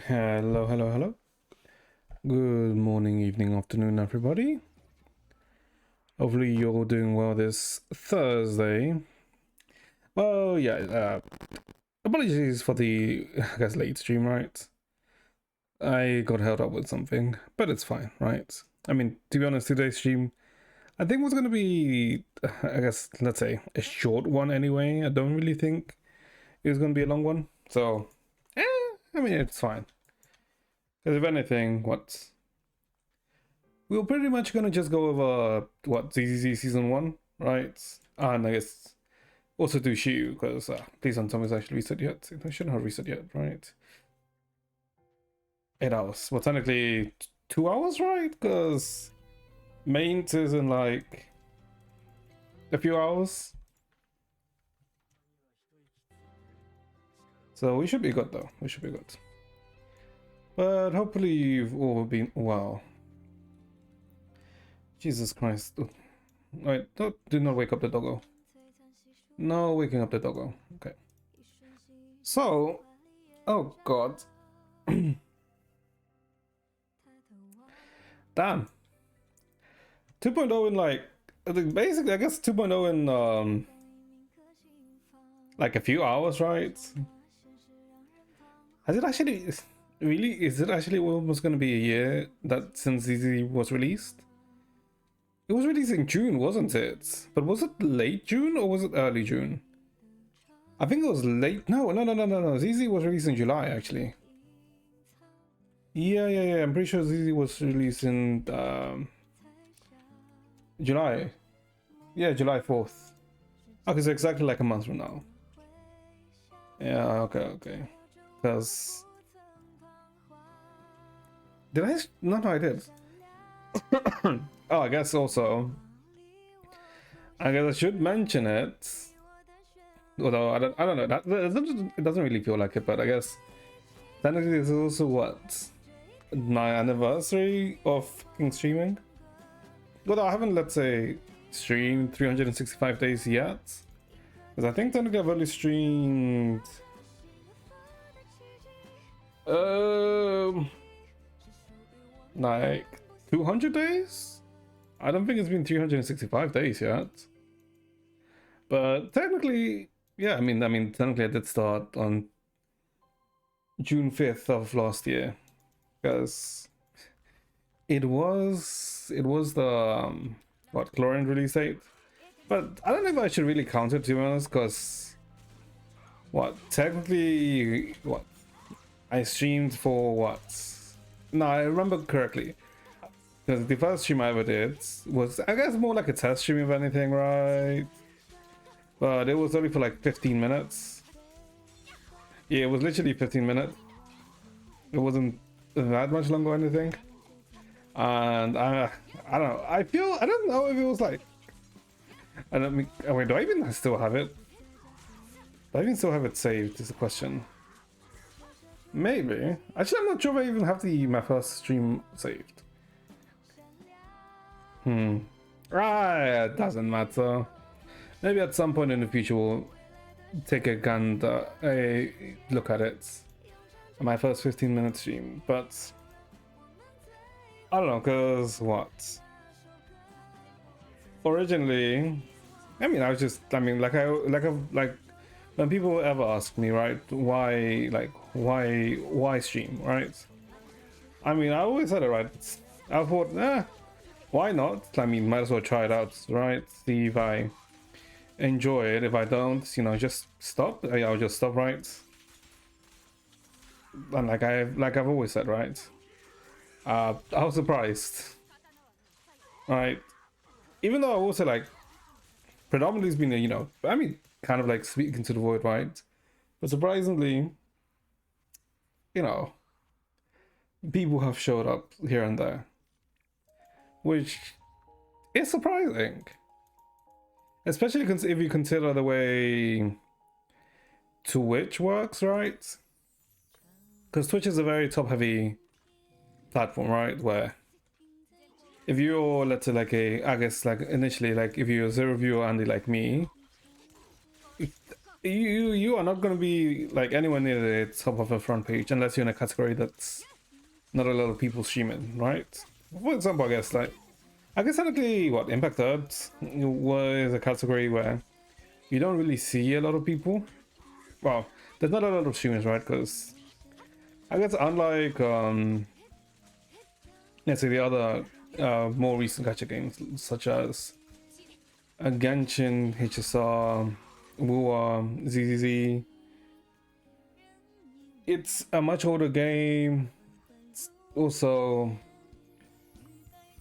Hello, hello, hello. Good morning, evening, afternoon, everybody. Hopefully, you're all doing well this Thursday. Oh, yeah, apologies for the, I guess, late stream, right? I got held up with something, but it's fine, right? I mean, to be honest, today's stream, I think was going to be, I guess, let's say, a short one anyway. I don't really think it was going to be a long one. So, I mean, it's fine. Because if anything, we're pretty much gonna just go over what ZZZ season 1, right? And I guess also do Shiu, because please don't tell me it's actually reset yet. I shouldn't have reset yet, right? 8 hours. Well, technically 2 hours, right? Because mains is in like a few hours. So we should be good though. We should be good. But hopefully you've all been. Wow. Jesus Christ. Wait, do not wake up the doggo. No waking up the doggo. Okay. So, oh god. Damn. 2.0 in like, basically I guess 2.0 in like a few hours, right? Has it actually, really, is it actually almost gonna be a year that since ZZ was released? It was released in June, wasn't it? But was it late June or was it early June? I think it was late. No. ZZ was released in July, actually. Yeah. I'm pretty sure ZZ was released in July. Yeah, July 4th. Okay, so exactly like a month from now. Yeah, okay. Because... Did I? No, I did. Oh, I guess also... I guess I should mention it. Although, I don't know. It doesn't really feel like it, but I guess... Technically, this is also what? My anniversary of fucking streaming? Although I haven't, let's say, streamed 365 days yet. Because I think technically I've only streamed... like 200 days? I don't think it's been 365 days yet. But technically, yeah, I mean, technically I did start on June 5th of last year because it was the what Chlorine release date. But I don't know if I should really count it, to be honest, because what technically what I streamed for what? No, I remember correctly. Because the first stream I ever did was, I guess, more like a test stream, if anything, right? But it was only for like 15 minutes. Yeah, it was literally 15 minutes. It wasn't that much longer or anything. And I don't know. I don't know if it was like, I don't mean, oh wait, do I even still have it? Do I even still have it saved is the question. Maybe. Actually, I'm not sure if I even have my first stream saved. Right, it doesn't matter. Maybe at some point in the future we'll take a look at it. My first 15-minute stream, but I don't know, cause what? Originally, I mean, like when people ever ask me, right, why stream, right? I mean, I always said it, right? I thought, why not? I mean, might as well try it out, right? See if I enjoy it. If I don't, just stop. I'll just stop, right? And like I've always said, right? I was surprised, right? Even though I also like predominantly it's been I mean, kind of like speaking to the void, right? But surprisingly, people have showed up here and there, which is surprising, especially if you consider the way Twitch works, right? Because Twitch is a very top-heavy platform, right? Where if you're, let's say, like I guess like initially, like if you're a zero viewer Andy like me, you are not going to be like anywhere near the top of the front page unless you're in a category that's not a lot of people streaming, right? For example, I guess technically what Impact Thirds was a category where you don't really see a lot of people. Well, there's not a lot of streamers, right? Because I guess unlike let's say the other more recent gacha games such as Genshin, HSR, WoA, ZZZ, it's a much older game. It's also,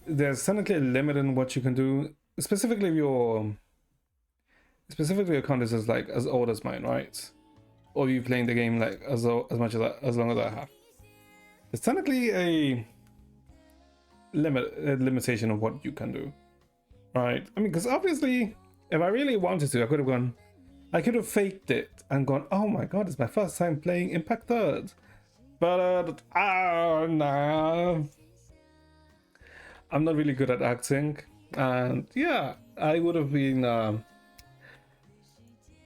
there's technically a limit in what you can do. Specifically, if your account is like as old as mine, right? Or you playing the game like as much as long as I have. There's technically a limitation of what you can do, right? I mean, because obviously, if I really wanted to, I could have faked it and gone, oh my god, it's my first time playing Impact Third. But nah, I'm not really good at acting, and yeah, I would have been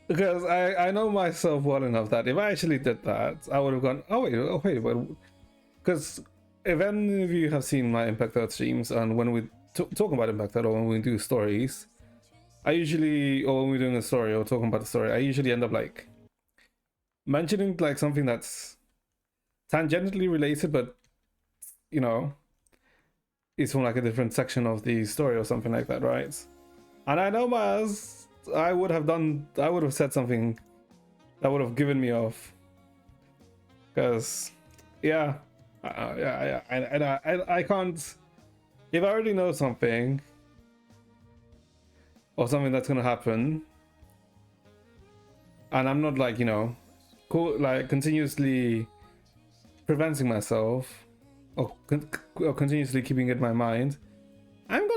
because I know myself well enough that if I actually did that, I would have gone, oh wait, because if any of you have seen my Impact Third streams, and when we talk about Impact Third or when we do stories, or when we're doing a story or talking about the story, I usually end up like mentioning like something that's tangentially related, but it's from like a different section of the story or something like that, right? And I know I would have said something that would have given me off, because I can't, if I already know something or something that's gonna happen, and I'm not like continuously preventing myself or continuously keeping it in my mind, I'm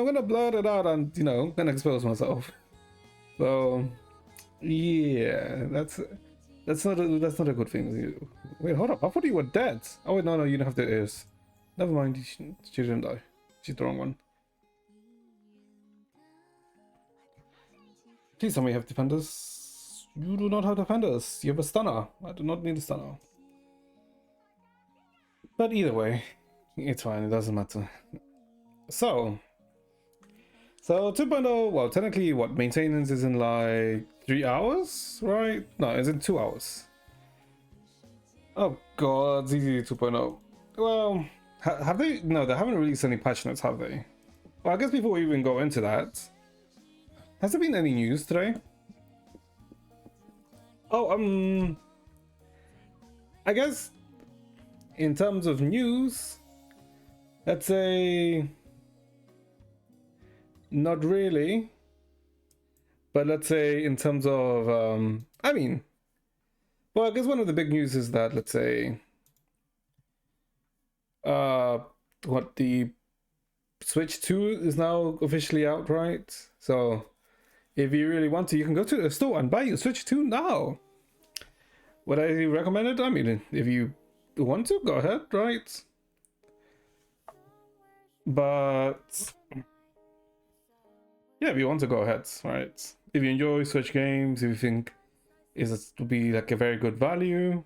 gonna blurt it out and gonna expose myself. So yeah, that's not a good thing. Wait, hold up. I thought you were dead. Oh wait, no, you don't have the ears. Never mind. She didn't die. She's the wrong one. Please tell me you have defenders. You do not have defenders. You have a stunner. I do not need a stunner. But either way, it's fine. It doesn't matter. So 2.0, well, technically, what maintenance is in like 3 hours, right? No, is it 2 hours? Oh god, ZZ 2.0. Well, have they? No, they haven't released any patch notes, have they? Well, I guess before we even go into that, has there been any news today? Oh, I guess in terms of news, let's say not really, but let's say in terms of I mean, well, I guess one of the big news is that, let's say, what, the Switch 2 is now officially out, right? So if you really want to, you can go to the store and buy your Switch 2 now. Would I recommend it? I mean, if you want to, go ahead, right? But yeah, if you want to, go ahead, right? If you enjoy Switch games, if you think it will be like a very good value,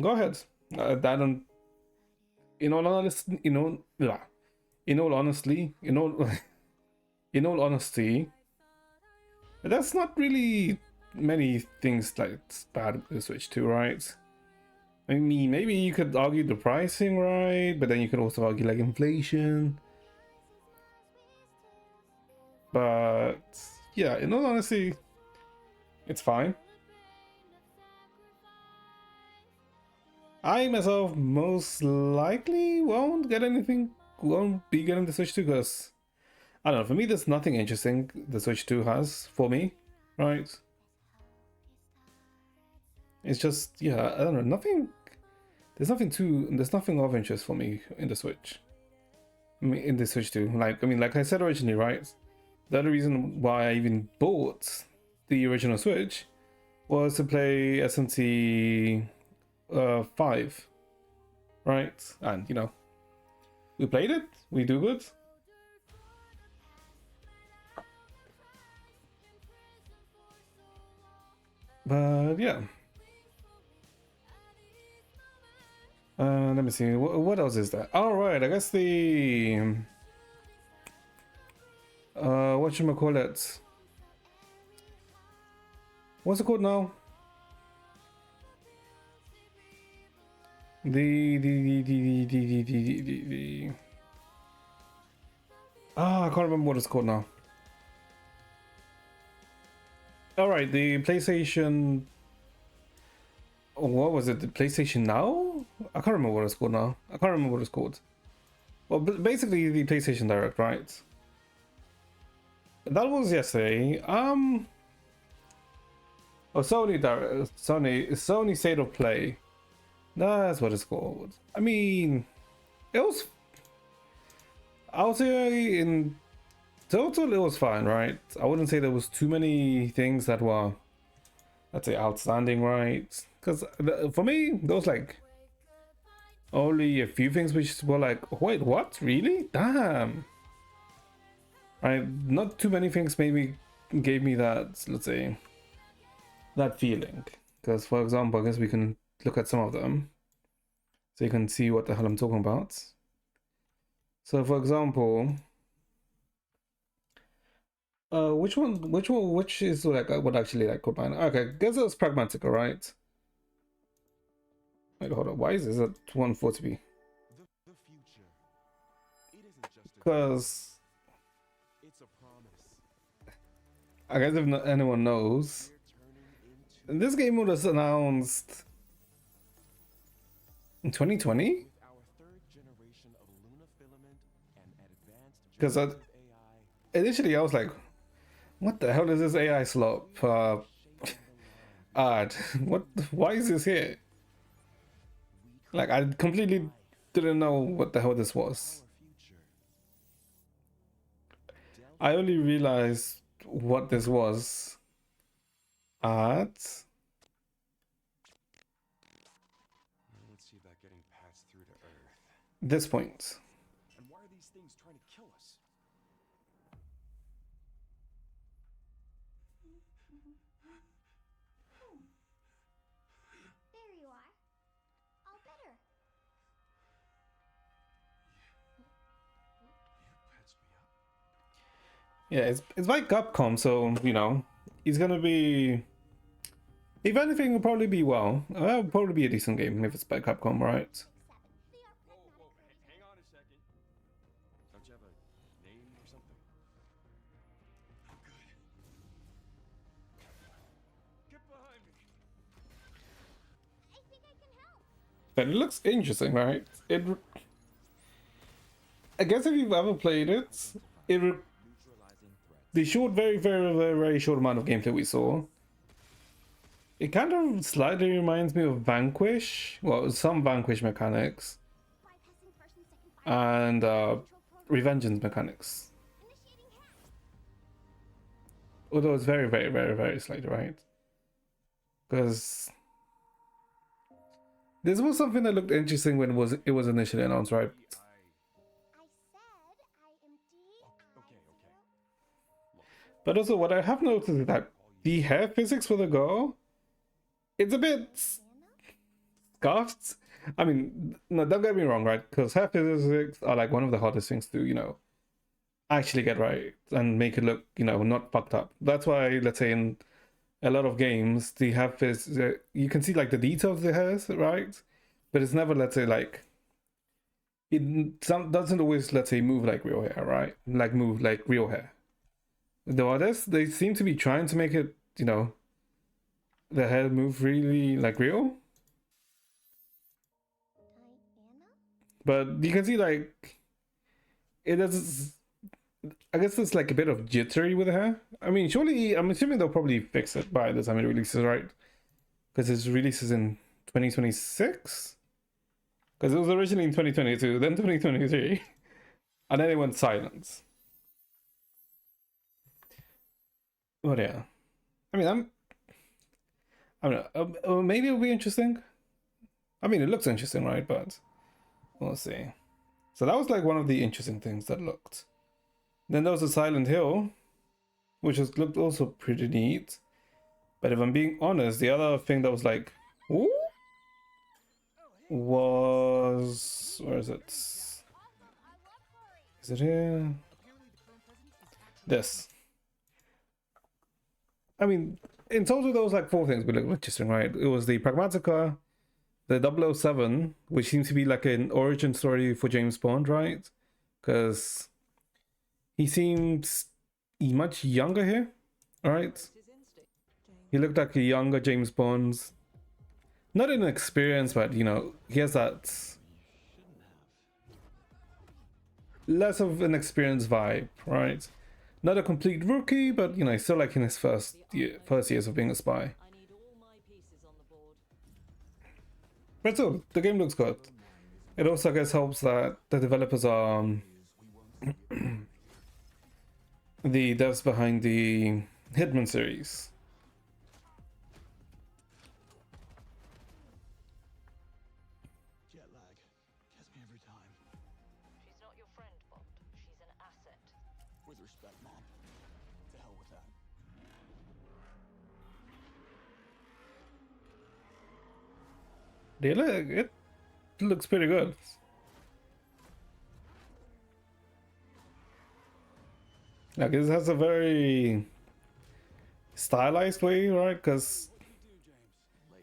go ahead. I don't. In all honesty, in all honesty, in all honesty, that's not really many things like bad with the Switch 2, right? I mean, maybe you could argue the pricing, right? But then you could also argue like inflation. But yeah, in all honesty, it's fine. I myself most likely won't be getting the Switch 2 because I don't know, for me there's nothing interesting the Switch 2 has for me, right? It's just, yeah, I don't know, there's nothing of interest for me in the Switch. I mean, in the Switch 2. Like I said originally, right? The other reason why I even bought the original Switch was to play SMT 5, right? And you know, we played it, we do good. But yeah, let me see, what else is that? All right, I guess the whatchamacallit, what's it called now? The I can't remember what it's called now. All right, the PlayStation. What was it? The PlayStation Now? I can't remember what it's called now. I can't remember what it's called. Well, basically the PlayStation Direct, right? That was yesterday. Oh, Sony State of Play. That's what it's called. I mean, I would say in total it was fine, right? I wouldn't say there was too many things that were, let's say, outstanding, right? Because for me, there was like only a few things which were like, wait, what? Really? Damn. Right? Not too many things maybe gave me that, let's say, that feeling. Because, for example, I guess we can look at some of them so you can see what the hell I'm talking about. So, for example, which is like what actually like combine? Okay, guess it was Pragmatica, right? Wait, hold on. Why is this at 140p? Because I guess if not anyone knows, this game was announced in 2020. Because initially I was like, what the hell is this AI slop ad? Why is this here? Like, I completely didn't know what the hell this was. I only realized what this was at Let's see about getting passed through to Earth. this point. And why are these things trying to kill us? There you are. All better. You patched me up. Yeah, it's by Capcom, so you know, He's gonna be, if anything, it'll probably be it'll probably be a decent game if it's by Capcom, right? 7. They are Whoa, whoa, pragmatic hang on a second. Don't you have a name or something? I'm good. Get behind me. I think I can help. But it looks interesting, right? I guess if you've ever played it, the short, very short amount of gameplay we saw, it kind of slightly reminds me of Vanquish. Well, some Vanquish mechanics Bypassing first and second fire. and Control program. Revengeance mechanics. Initiating hack. Although it's very slightly, right? Because this was something that looked interesting when it was initially announced, right? I said I am D. Okay, okay. But also, what I have noticed is that the hair physics for the girl, it's a bit Anna? scuffed. I mean, no, don't get me wrong, right? Because hair physics are like one of the hardest things to, actually get right and make it look, not fucked up. That's why, let's say, in a lot of games, the hair physics, you can see like the details of the hairs, right? But it's never, let's say, like, doesn't always, let's say, move like real hair, right? Like, move like real hair. The others, they seem to be trying to make it, the hair move really like real. Diana? But you can see like it is. I guess it's like a bit of jittery with the hair. I mean, surely I'm assuming they'll probably fix it by the time it releases, right? Because it releases in 2026. Because it was originally in 2022, then 2023, and then it went silent. But yeah, I mean, I don't know. Maybe it'll be interesting. I mean, it looks interesting, right? But we'll see. So that was like one of the interesting things that looked. Then there was a Silent Hill, which looked also pretty neat. But if I'm being honest, the other thing that was like, ooh, was, where is it? Is it here? This. I mean, in total, there was like 4 things that looked interesting, right? It was the Pragmatica, the 007, which seems to be like an origin story for James Bond, right? Because he seems much younger here, right? He looked like a younger James Bond. Not in experience, but he has that less of an experienced vibe, right? Not a complete rookie, but he's still like in his first years of being a spy. I need all my pieces on the board. But still, the game looks good. It also, I guess, helps that the developers are the devs behind the Hitman series. Jet lag. Gets me every time. She's not your friend, Bond. She's an asset. With respect, Mom. To hell with that. It looks pretty good. Like, it has a very stylized way, right? Because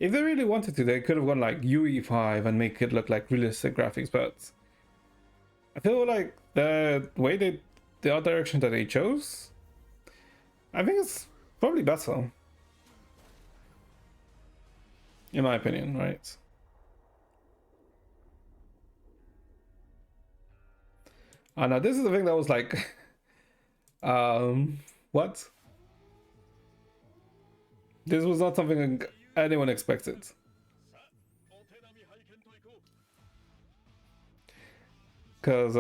if they really wanted to, they could have gone like UE5 and make it look like realistic graphics, but I feel like the art direction that they chose, I think it's probably better. In my opinion, right? Now this is the thing that was like, what? This was not something anyone expected. Because,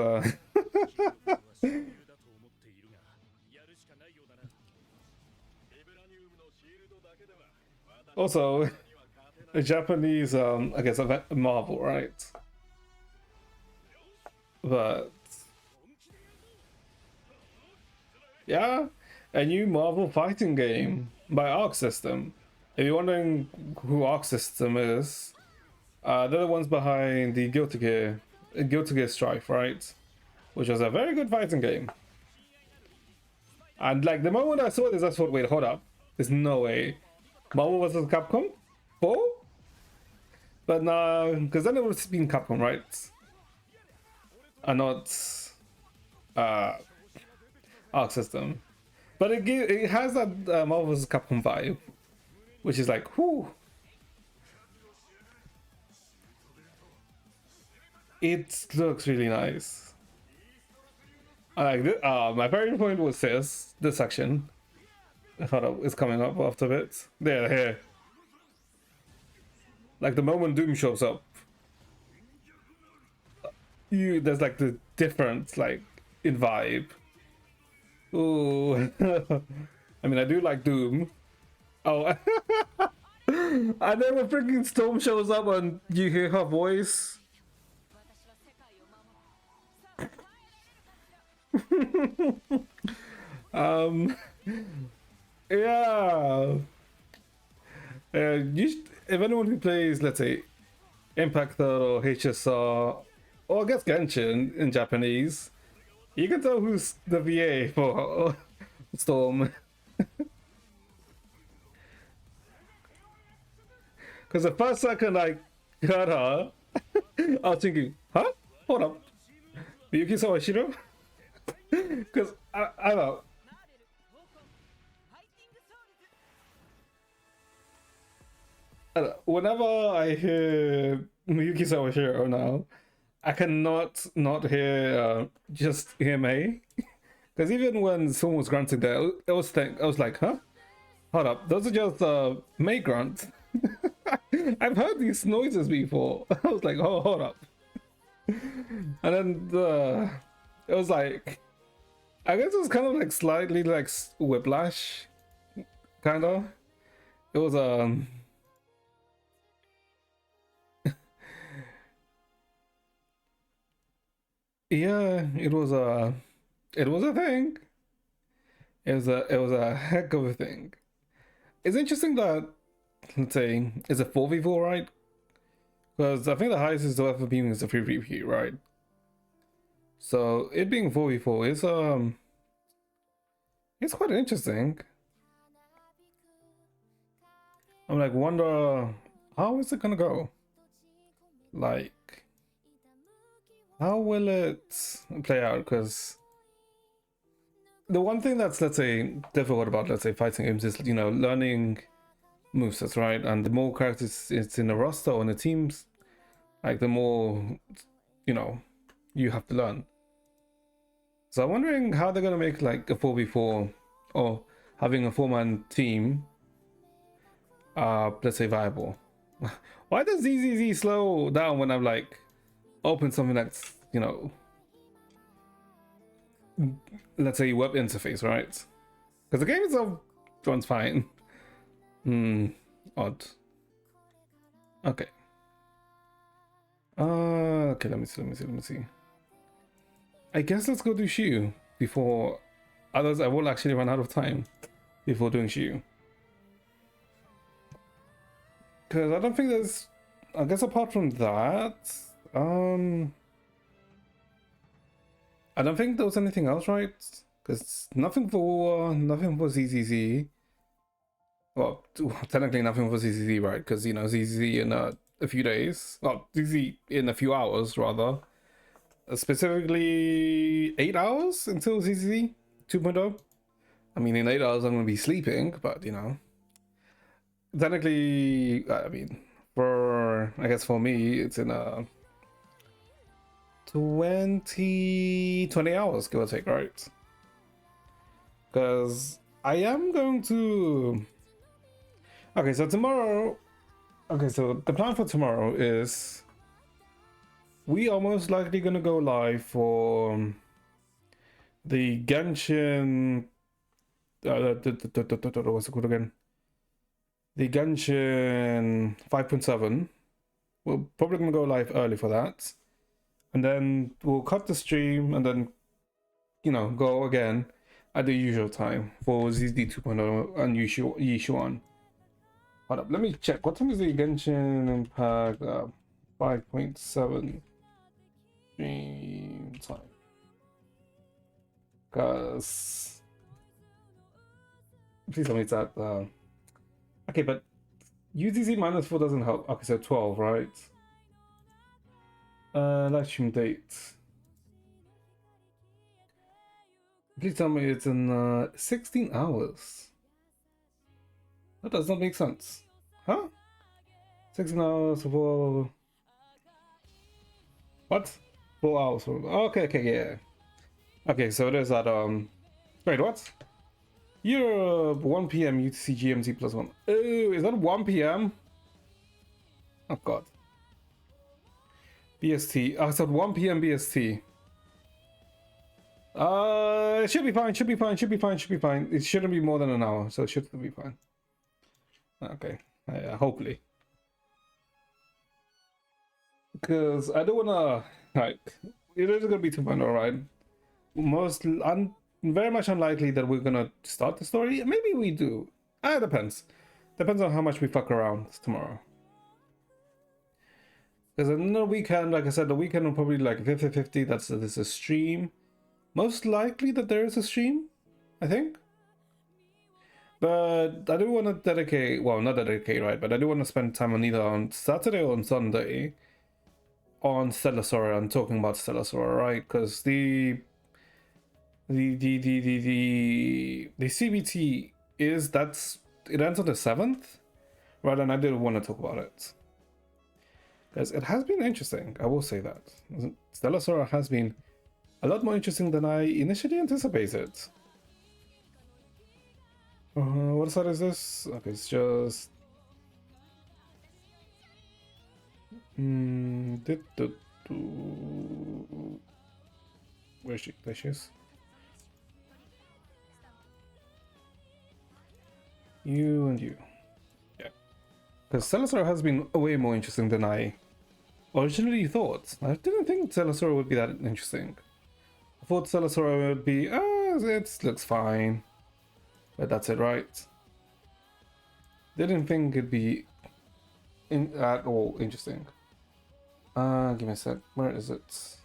also, a Japanese, I guess, a Marvel, right? But yeah, a new Marvel fighting game by Arc System. If you're wondering who Arc System is, they're the ones behind the Guilty Gear Strife, right? Which was a very good fighting game. And like the moment I saw this, I thought, wait, hold up. There's no way. Marvel vs. Capcom 4? But no, because then it would have been Capcom, right? And not Arc System. But it has that Marvel vs. Capcom vibe, which is like, whoo. It looks really nice. I like this. My favorite point was this section. Hold up, it's coming up after a bit. There, here. Like the moment Doom shows up, there's like the difference, like in vibe. Ooh, I mean, I do like Doom. Oh, and then when freaking Storm shows up and you hear her voice. Yeah. If anyone who plays, let's say, Impact Third or HSR, or I guess Genshin in Japanese, you can tell who's the VA for Storm. Because the first second I heard her, I was thinking, huh? Hold up. Miyuki Sawashiro? Because I don't know. Whenever I hear Miyuki Sawashiro now, I cannot not hear just hear May. Because even when someone was grunting there, I was like, huh? Hold up, those are just May grunts. I've heard these noises before. I was like, oh, hold up. And then it was like, I guess it was kind of like slightly like Whiplash, kind of. It was yeah, it was a thing. It was a heck of a thing. It's interesting that, let's say, it's a 4v4, right? Because I think the highest it's ever been is a 3v3, right? So it being 4v4 is it's quite interesting. I'm like, wonder how is it gonna go? Like, how will it play out? Because the one thing that's, let's say, difficult about, let's say, fighting games is, you know, learning movesets, right? And the more characters it's in a roster or in the teams, like the more, you know, you have to learn. So I'm wondering how they're gonna make like a 4v4 or having a 4-man team, let's say, viable. Why does ZZZ slow down when I'm like open something that's, you know, let's say web interface, right? Because the game itself runs fine. Odd. Okay. Okay, let me see. I guess let's go do Shiyu before, otherwise I will actually run out of time before doing Shiyu. Because I don't think there's, I guess apart from that, I don't think there was anything else, right? Because nothing for ZZZ. Well, technically nothing for ZZZ, right? Because, you know, ZZZ in a few days. Well, ZZZ in a few hours, rather. Specifically 8 hours until ZZZ 2.0. I mean, in 8 hours I'm going to be sleeping, but, you know. Technically, I mean, I guess for me, it's in a 20 hours, give or take, right? Because I am going to... Okay, so tomorrow... Okay, so the plan for tomorrow is... We are most likely going to go live for the Genshin... what's it called again? The Genshin 5.7. We're probably going to go live early for that. And then we'll cut the stream and then, you know, go again at the usual time for ZD 2.0 and Yishuan. Hold up, let me check. What time is the Genshin Impact 5.7 stream time? Because Please tell me it's at. Okay, but UTC minus 4 doesn't help. Okay, so 12, right? Live stream date. Please tell me it's in 16 hours. That does not make sense. Huh? 16 hours for. What? 4 hours for. Okay, yeah. Okay, so there's that. Wait, what? Europe, 1 p.m. UTC GMT plus 1. Oh, is that 1 p.m.? Oh, God. BST. I said 1 p.m. BST. It should be fine, should be fine. It shouldn't be more than an hour, so it should be fine. Okay, hopefully. Because I don't wanna, like, it is gonna be 2.0, right? Very much unlikely that we're gonna start the story. Maybe we do. It depends. Depends on how much we fuck around tomorrow. Because another weekend, like I said, the weekend will probably like 50-50. There's a stream. Most likely that there is a stream, I think. But I do want to dedicate, well, not dedicate, right? But I do want to spend time on either on Saturday or on Sunday on Stellar Sora and talking about Stellar Sora, right? Because the CBT it ends on the 7th, right? And I did want to talk about it because it has been interesting. I will say that Stellar Sora has been a lot more interesting than I initially anticipated. What side is this? Okay, it's just where's she? There she is. You and you. Yeah. Because Celestar has been way more interesting than I originally thought. I didn't think Celestar would be that interesting. I thought Celestar would be, it looks fine. But that's it, right? Didn't think it'd be at all interesting. Give me a sec. Where is it?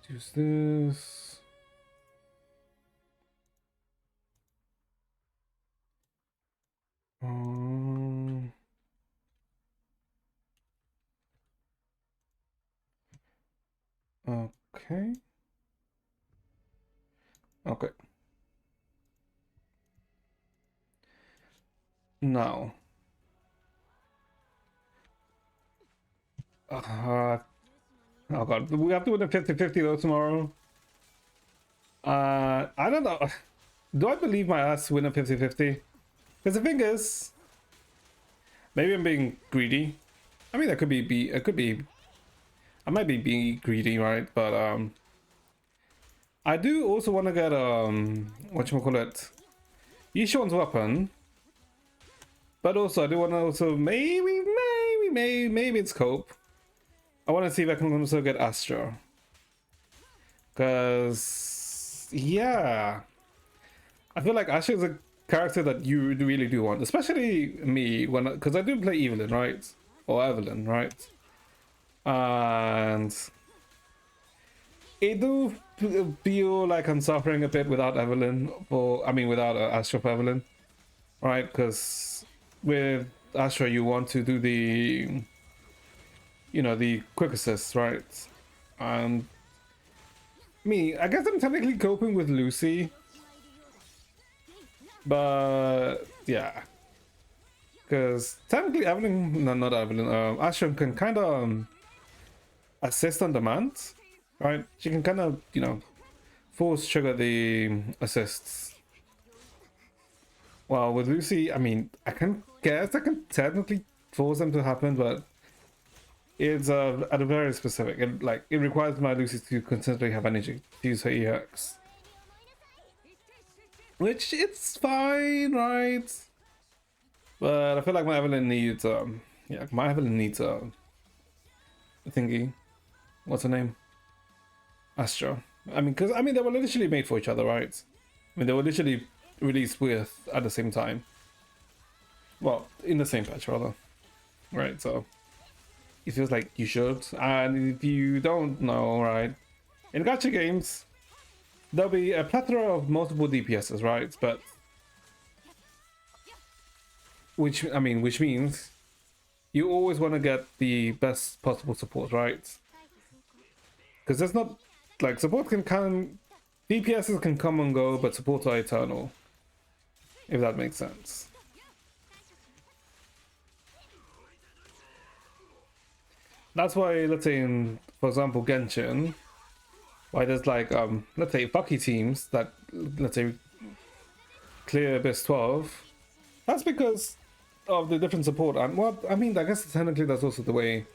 Use this. Okay. Okay. Now. Oh god, we have to win a 50-50 though tomorrow. I don't know. Do I believe my ass to win a 50-50? Because the thing is, maybe I'm being greedy. I mean, it could be. I might be being greedy, right? But I do also want to get whatchamacallit, Yishuan's weapon. But also I do want to also maybe it's Cope. I want to see if I can also get Astra. Cause yeah, I feel like Astra is a character that you really do want, especially me because I do play Evelyn, right? Or Evelyn, right? And it do feel like I'm suffering a bit without Evelyn, without Astra for Evelyn, right? Because with Astra you want to do the quick assist, right? And I guess I'm technically coping with Lucy, but yeah, because technically Astra can kind of assist on demand, right? She can kind of force trigger the assists. Well, with Lucy, I can technically force them to happen, but it's at a very specific. It requires my Lucy to consistently have energy to use her EX, which it's fine, right? But I feel like my Evelyn needs a thingy. What's her name? Astra. Because they were literally made for each other, right? They were literally released at the same time. Well, in the same patch, rather. Right, so it feels like you should. And if you don't know, right, in gacha games, there'll be a plethora of multiple DPSs, right? But which means you always want to get the best possible support, right? Because there's not like support can DPSs can come and go, but support are eternal. If that makes sense. That's why, let's say in, for example, Genshin, why there's like let's say Bucky teams that, let's say, clear Abyss 12. That's because of the different support, and well, I mean, I guess technically that's also the way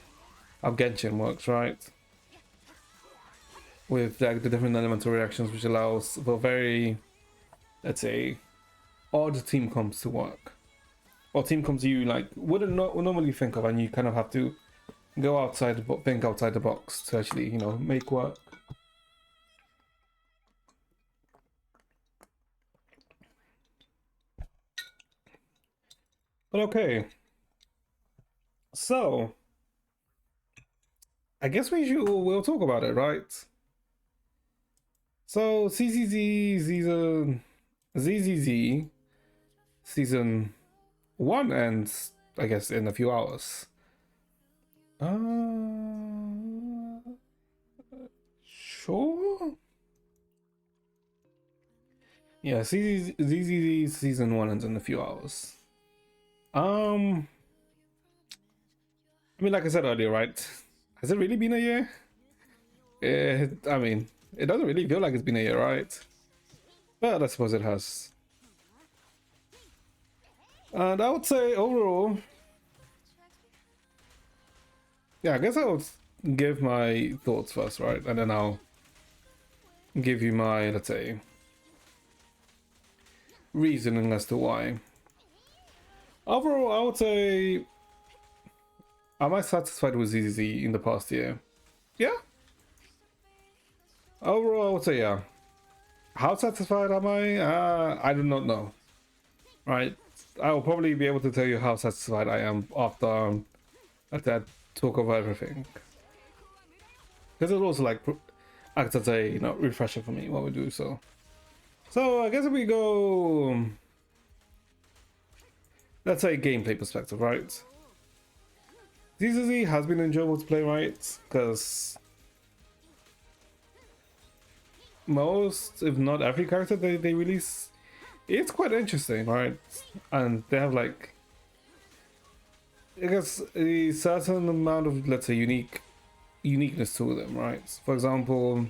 Genshin works, right? With like the different elemental reactions, which allows for very, let's say, odd team comps to work, or team comps you like wouldn't normally think of, and you kind of have to go outside, think outside the box to actually, you know, make work. But okay, so I guess we'll talk about it, right? So ZZZ season 1 ends, I guess, in a few hours. Sure. Yeah, ZZZ season 1 ends in a few hours. I mean, like I said earlier, right? Has it really been a year? I mean, it doesn't really feel like it's been a year, right? But I suppose it has. And I would say overall, yeah, I guess I'll give my thoughts first, right? And then I'll give you my, let's say, reasoning as to why. Overall, I would say, am I satisfied with ZZZ in the past year? Yeah. Overall, I would say yeah. How satisfied am I? I do not know. Right? I will probably be able to tell you how satisfied I am after I talk of everything. Because it also like acts as a, you know, refresher for me while we do so. So I guess if we go, let's say gameplay perspective, right? ZZZ has been enjoyable to play, right? Because most, if not every character they release, it's quite interesting, right? And they have like, I guess, a certain amount of, let's say, uniqueness to them, right? For example,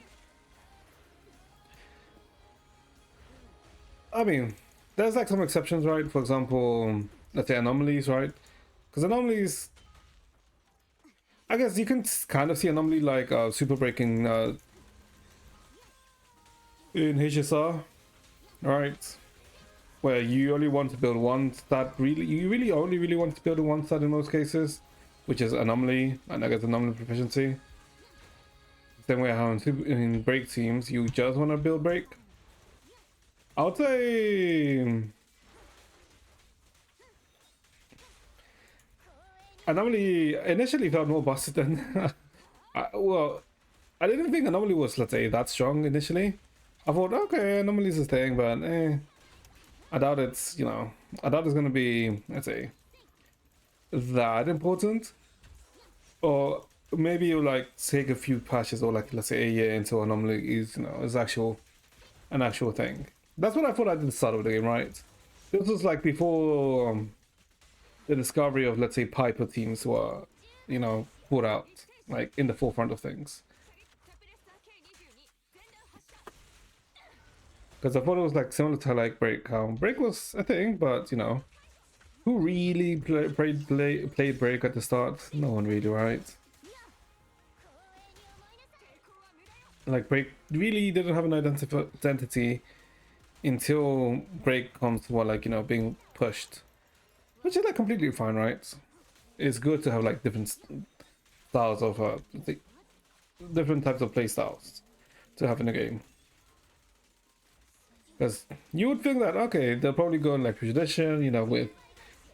I mean, there's like some exceptions, right? For example, let's say anomalies, right? Because anomalies, I guess you can kind of see anomaly like super breaking in HSR, right? Where you only want to build one stat, you really only want to build one stat in most cases, which is anomaly, and I guess anomaly proficiency. Same way how in break teams, you just want to build break. I would say anomaly initially felt more busted than well, I didn't think anomaly was, let's say, that strong initially. I thought, okay, anomaly is a thing, but I doubt it's, you know, I doubt it's gonna be, let's say, that important. Or maybe you like take a few patches, or like, let's say, a year into anomaly is, you know, is an actual thing. That's what I thought at the start of the game, right? This was like before the discovery of, let's say, Piper teams were, you know, put out, like in the forefront of things. Because I thought it was like similar to like Break. Break was a thing, but you know, who really played Break at the start? No one really, right? Like Break really didn't have an identity until Break comes to, like, you know, being pushed, which is like completely fine, right? It's good to have like different styles of different types of play styles to have in a game. Because you would think that, okay, they'll probably go in like tradition, you know, with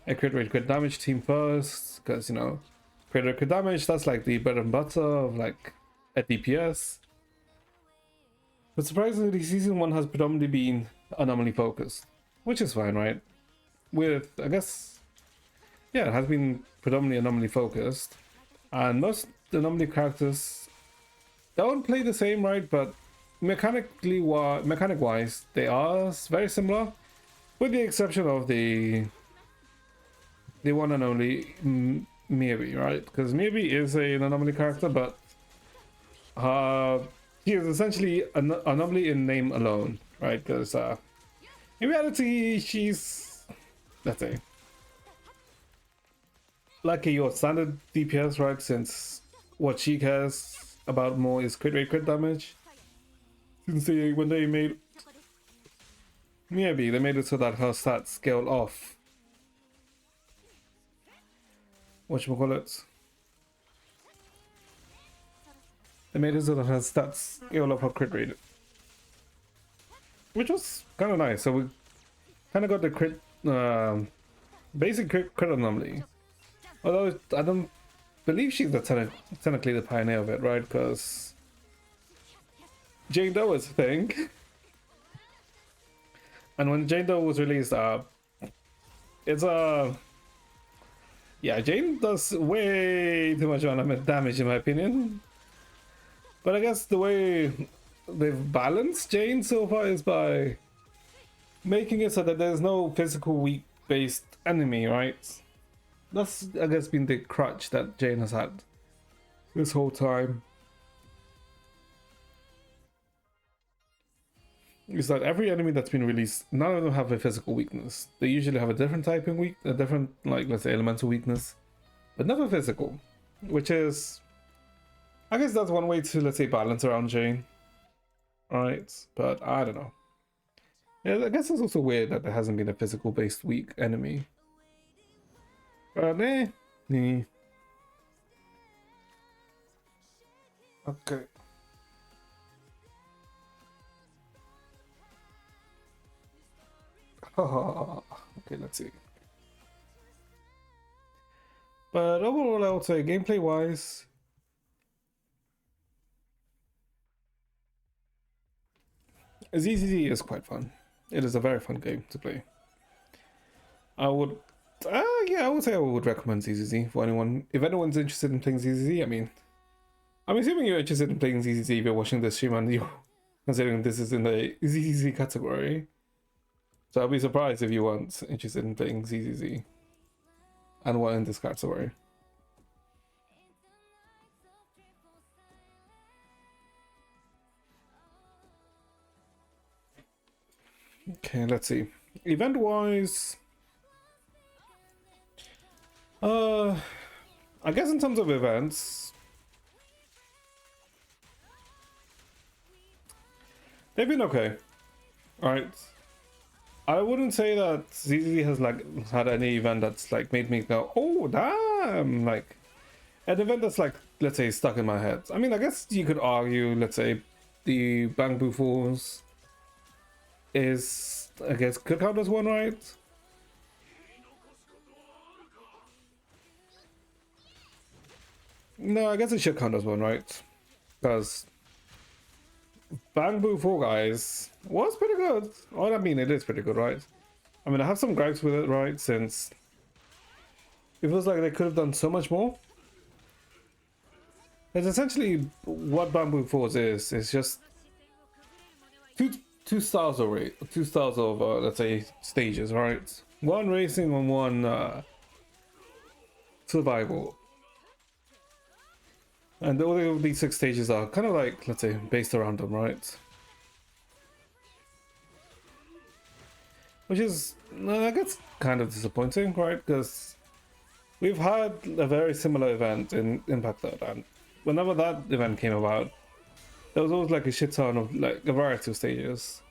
a crit rate, crit damage team first, because, you know, crit rate, crit damage, that's like the bread and butter of like a DPS. But surprisingly, season 1 has predominantly been anomaly focused, which is fine, right? With, I guess, yeah, it has been predominantly anomaly focused, and most anomaly characters don't play the same, right? But mechanic wise, they are very similar, with the exception of the one and only Miyabi, right? Because Miyabi is an anomaly character, but he is essentially an anomaly in name alone, right? Because in reality, she's, let's say, like your standard DPS, right? Since what she cares about more is crit rate, crit damage. Since when they made Miyabi, they made it so that her stats scale off. Whatchamacallit? They made it so that her stats scale off her crit rate. Which was kind of nice. So we kind of got the crit, basic crit anomaly. Although I don't believe she's technically the pioneer of it, right? Because Jane Doe is a thing. And when Jane Doe was released, it's yeah, Jane does way too much damage in my opinion. But I guess the way they've balanced Jane so far is by making it so that there's no physical weak based enemy, right? That's, I guess, been the crutch that Jane has had this whole time. Is that every enemy that's been released, none of them have a physical weakness. They usually have a different typing a different, like, let's say, elemental weakness, but never physical. Which is, I guess that's one way to, let's say, balance around Jane. Right? But I don't know. Yeah, I guess it's also weird that there hasn't been a physical based weak enemy. But eh. Okay. Okay, let's see. But overall, I would say gameplay wise, ZZZ is quite fun. It is a very fun game to play. I would, yeah, I would say I would recommend ZZZ for anyone. If anyone's interested in playing ZZZ, I mean, I'm assuming you're interested in playing ZZZ if you're watching this stream and you're considering this is in the ZZZ category. So I'll be surprised if you weren't interested in playing ZZZ and were in this category. Okay, let's see. Event wise, I guess in terms of events, they've been okay. Alright. I wouldn't say that ZZ has like had any event that's like made me go, oh damn, like an event that's like, let's say, stuck in my head. I mean, I guess you could argue, let's say, the Bamboo Falls is, I guess, could count as one, right? No, I guess it should count as one, right? Because Bamboo Fall Guys was pretty good. Oh, I mean, it is pretty good, right? I mean, I have some gripes with it, right? Since it feels like they could have done so much more. It's essentially what Bamboo Falls is. It's just two styles of let's say stages, right? One racing and one survival. And all of these 6 stages are kind of like, let's say, based around them, right? Which is, I guess, kind of disappointing, right? Because we've had a very similar event in Impact Third, and whenever that event came about, there was always like a shit ton of like a variety of stages.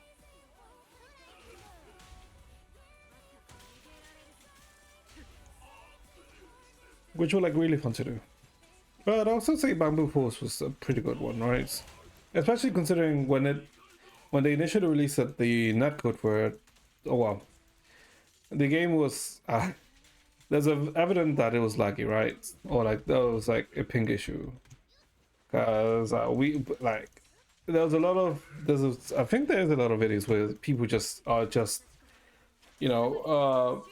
Which were like really fun to do. But I'd also say Bamboo Force was a pretty good one, right? Especially considering when they initially released it, the netcode for it, oh wow, the game was there's evident that it was laggy, right? Or like there was like a ping issue, because we like I think there's a lot of videos where people just are just, you know,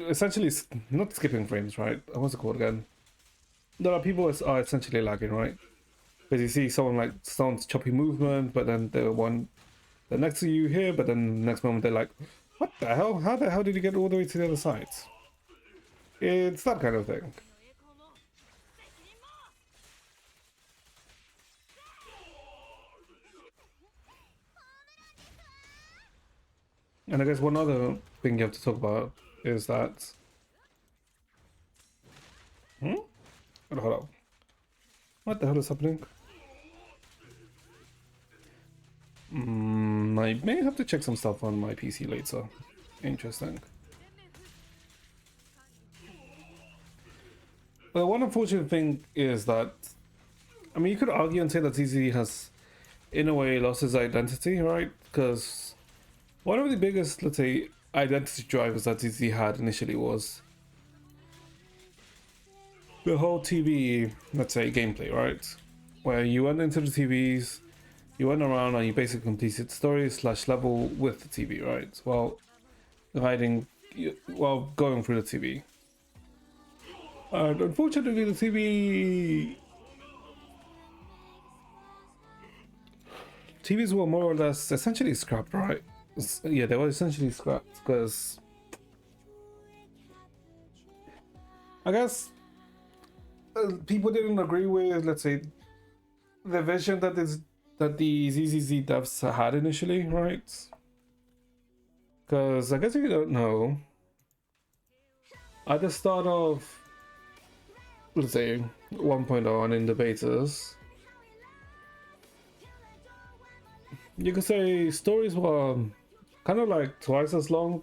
essentially not skipping frames, right? What's it called again? There are people that are essentially lagging, right? Because you see someone's choppy movement, but then they're next to you here, but then the next moment they're like, what the hell? How the hell did you get all the way to the other side? It's that kind of thing. And I guess one other thing you have to talk about is that... Hold up. What the hell is happening? I may have to check some stuff on my PC later. Interesting. But one unfortunate thing is that... I mean, you could argue and say that ZZ has, in a way, lost his identity, right? Because one of the biggest, let's say, identity drivers that ZZ had initially was the whole TV, let's say, gameplay, right? Where you went into the TVs, you went around and you basically completed story/level with the TV, right? While going through the TV. And unfortunately, the TVs were more or less essentially scrapped, right? Yeah, they were essentially scrapped because I guess people didn't agree with, let's say, the vision that the ZZZ devs had initially, right? Because I guess if you don't know, at the start of, let's say, 1.0 and in the betas, you could say stories were kind of like twice as long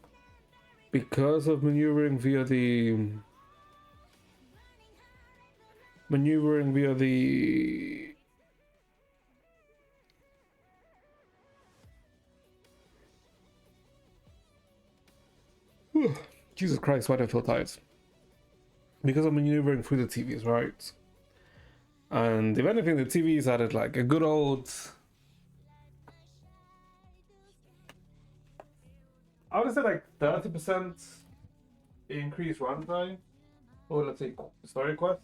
because of maneuvering via the Jesus Christ, why do I feel tired? Because of maneuvering through the TVs, right? And if anything, the TVs added like a good old, I would say like 30% increased runtime, or let's say story quest.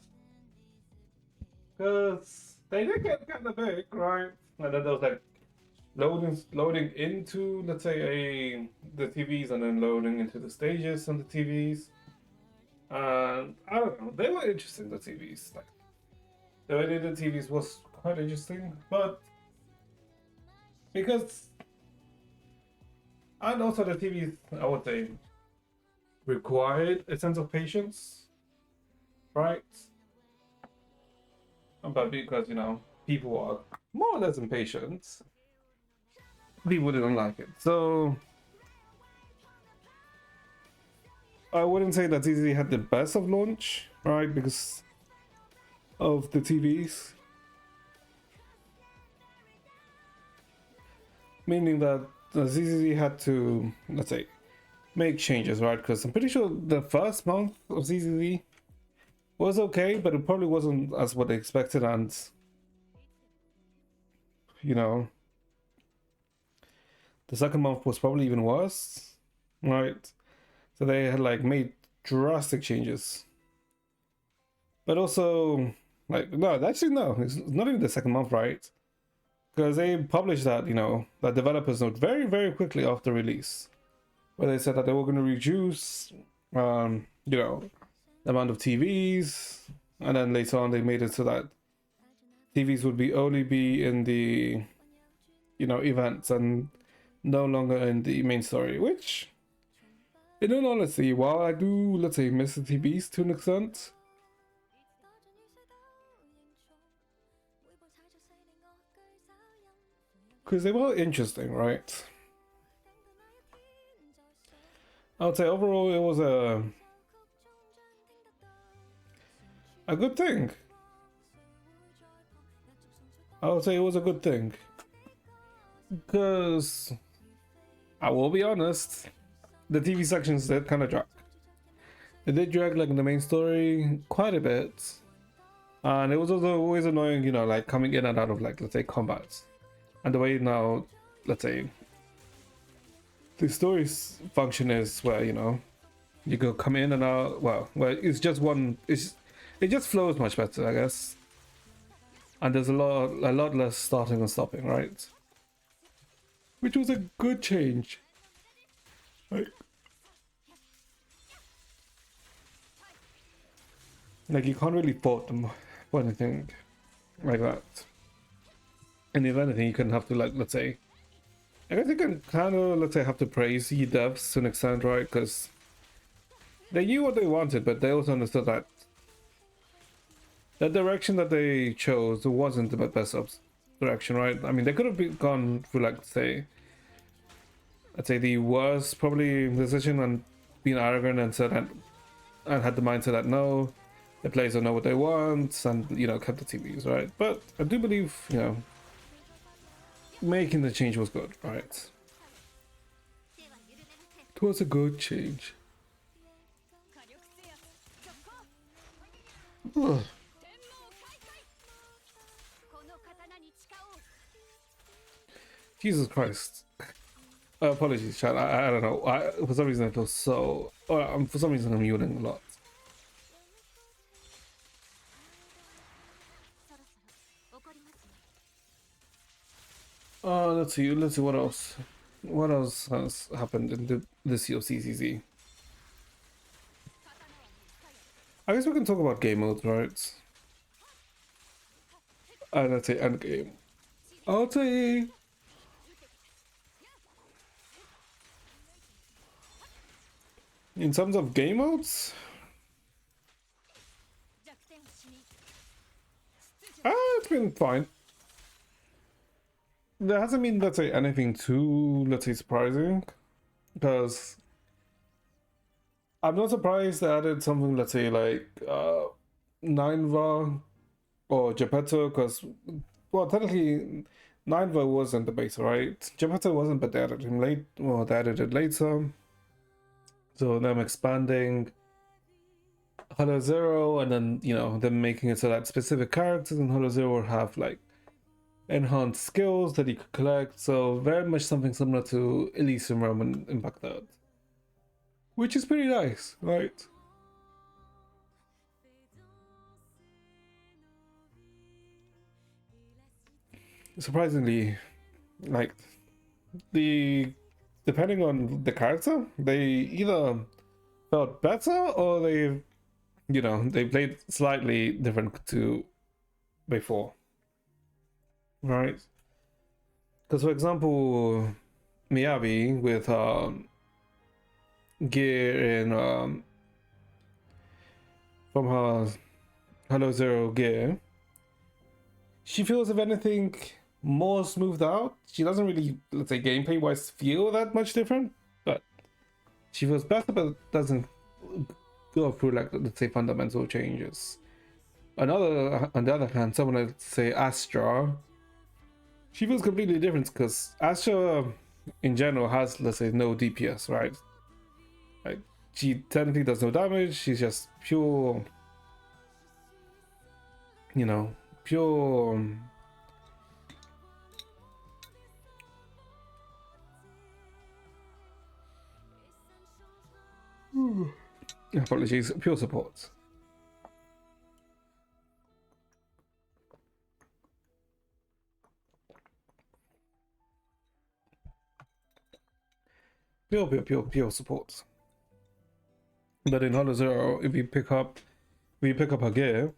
Because they did get kind of big, right? And then there was like loading into, let's say, the TVs, and then loading into the stages on the TVs. And I don't know, they were interesting, the TVs. Like the way they did the TVs was quite interesting, but because, and also the TVs, I would say, required a sense of patience, right? But because, you know, people are more or less impatient, people didn't like it. So I wouldn't say that ZZ had the best of launch, right? Because of the TVs. Meaning that ZZ had to, let's say, make changes, right? Because I'm pretty sure the first month of ZZ was okay, but it probably wasn't as what they expected, and you know, the second month was probably even worse, right? So they had like made drastic changes, but also like actually no, it's not even the second month, right? Because they published that, you know, that developers note very, very quickly after release, where they said that they were going to reduce, you know, the amount of TVs, and then later on they made it so that TVs would only be in the, you know, events and no longer in the main story. Which, in all honesty, while I do, let's say, miss the TVs to an extent, because they were interesting, right? I would say overall it was a good thing. I would say it was a good thing. Because I will be honest, the TV sections did kind of drag. They did drag like in the main story quite a bit. And it was also always annoying, you know, like coming in and out of, like, let's say, combats. And the way now, let's say, the story's function is where, you know, you go come in and out. Well, it's just one. It just flows much better, I guess. And there's a lot less starting and stopping, right? Which was a good change. Like you can't really fault them for anything like that. And if anything, you can have to, like, let's say, I guess you can kind of, let's say, have to praise the devs to an extent, right? Because they knew what they wanted, but they also understood that the direction that they chose wasn't the best direction, right? I mean, they could have gone for, like, let's say the worst probably decision and being arrogant and said and had the mindset that no, the players don't know what they want, and, you know, kept the TVs, right? But I do believe, you know, making the change was good, right? It was a good change. Ugh. Jesus Christ. Apologies, chat. I don't know. For some reason I feel so... for some reason I'm yawning a lot. Let's see what else. What else has happened in this year of CCC? I guess we can talk about game modes, right? Let's say endgame. I'll say... In terms of game modes, it's been fine. There hasn't been, let's say, anything too, let's say, surprising, because I'm not surprised they added something, let's say, like Nineva or Geppetto, because, well, technically Nineva wasn't the base, right? Geppetto wasn't, but they added him late. Well, they added it later. So them expanding Hollow Zero, and then, you know, them making it so that specific characters in Hollow Zero will have, like, enhanced skills that you could collect. So very much something similar to Elysium Realm in Baghdad, which is pretty nice, right? Surprisingly, like, depending on the character, they either felt better or they, you know, they played slightly different to before, right? Because, for example, Miyabi with gear in from her Hollow Zero gear, she feels, if anything, more smoothed out. She doesn't really, let's say, gameplay wise feel that much different, but she feels better, but doesn't go through, like, let's say, fundamental changes. On the other hand, someone like, say, Astra, she feels completely different, because Astra in general has, let's say, no DPS, right? Like, she technically does no damage. She's just pure, you know, pure apologies, pure support. Pure support. But in Hollow Zero, if you pick up her gear,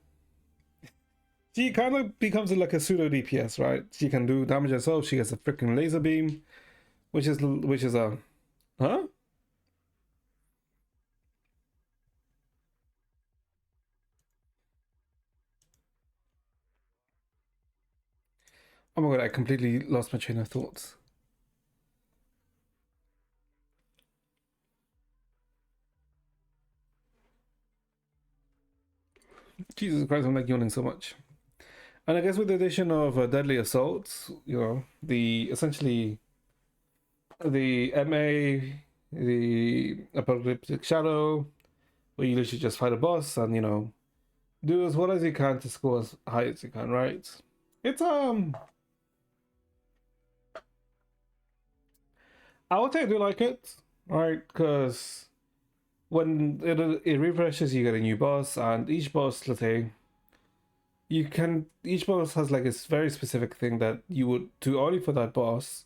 she kind of becomes like a pseudo DPS, right? She can do damage herself. She gets a freaking laser beam, which is a, huh? Oh my god, I completely lost my train of thoughts. Jesus Christ, I'm like yawning so much. And I guess with the addition of Deadly Assault, you know, essentially the MA, the Apocalyptic Shadow, where you literally just fight a boss and, you know, do as well as you can to score as high as you can, right? It's I would say I do like it, right? Because when it refreshes, you get a new boss, and each boss, let's say, each boss has like a very specific thing that you would do only for that boss,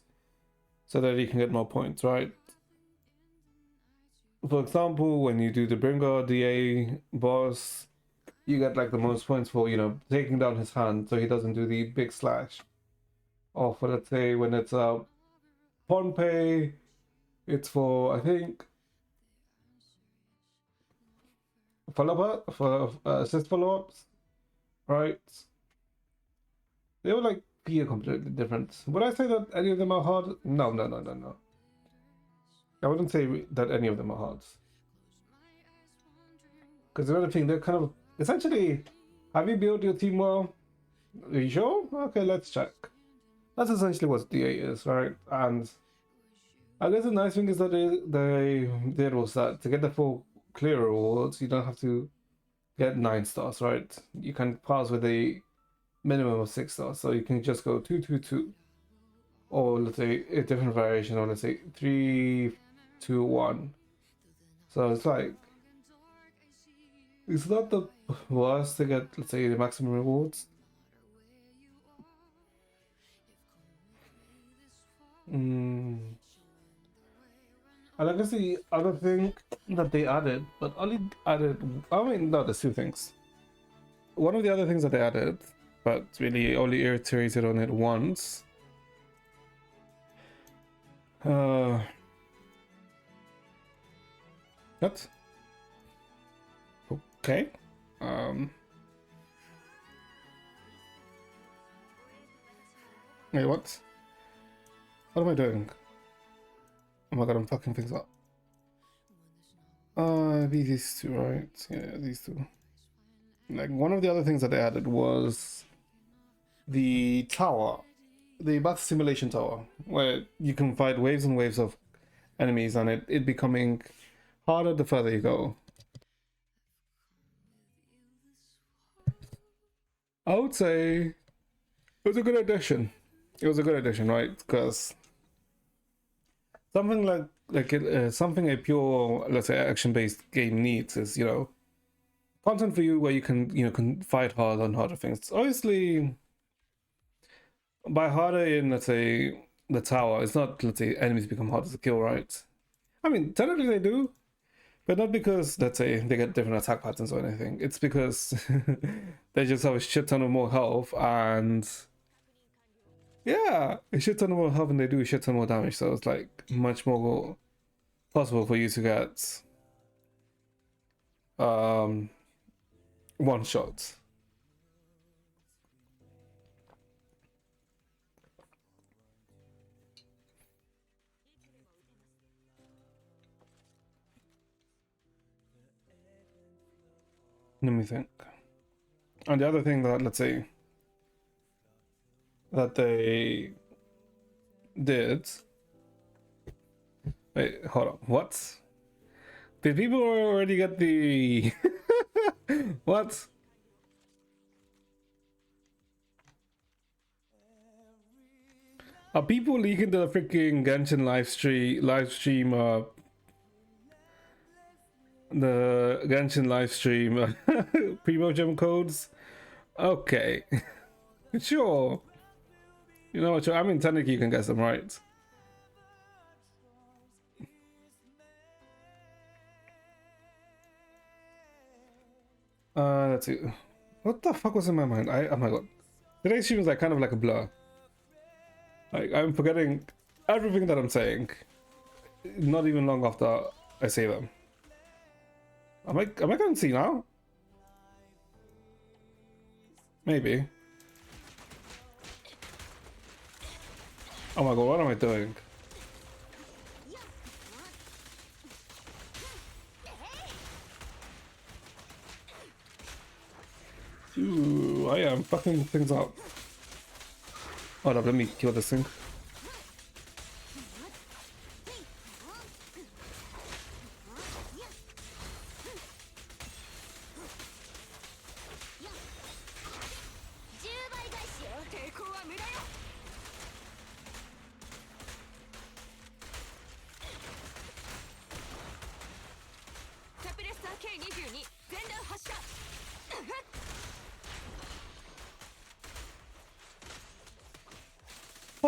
so that you can get more points, right? For example, when you do the Brimgar DA boss, you get like the most points for, you know, taking down his hand so he doesn't do the big slash. Or for, let's say, when it's Pohnpei, it's for, I think, follow-up, for assist follow-ups, right? They will like be completely different. Would I say that any of them are hard? No. I wouldn't say that any of them are hard. Because the other thing, they're kind of essentially, have you built your team well? Are you sure? Okay, let's check. That's essentially what DA is, right? And I guess the nice thing is that they did was that to get the full clear rewards, you don't have to get 9 stars, right? You can pass with a minimum of 6 stars, so you can just go 2-2-2, or let's say a different variation, or let's say 3-2-1. So it's like, it's not the worst to get, let's say, the maximum rewards. And I guess the other thing that they added, but only added, I mean, no, there's 2 things. One of the other things that they added, but really only iterated on it once. What? Okay. Wait, what? What am I doing? Oh my god, I'm fucking things up. These 2, right? Yeah, these 2. Like, one of the other things that they added was the tower, the battle simulation tower, where you can fight waves and waves of enemies, and it becoming harder the further you go. I would say it was a good addition. It was a good addition, right? Because something something a pure, let's say, action-based game needs is, you know, content for you where you can, you know, can fight hard on harder things. Obviously, by harder in, let's say, the tower, it's not, let's say, enemies become harder to kill, right? I mean, technically they do, but not because, let's say, they get different attack patterns or anything. It's because they just have a shit ton of more health, and yeah, a shit ton of more health, and they do a shit ton more damage, so it's like much more possible for you to get one shot. Let me think. And the other thing that, let's say, that they did. Wait, hold on. What? Did people already get the what? Are people leaking the freaking Genshin live stream the Genshin live stream primo gem codes? Okay. Sure. You know what? I mean, technically you can guess them right. Let's see. What the fuck was in my mind? Oh my god. Today's stream is like kind of like a blur. Like, I'm forgetting everything that I'm saying. Not even long after I say them. Am I going to see now? Maybe. Oh my god, what am I doing? Ooh, I am fucking things up. Hold up, let me kill this thing.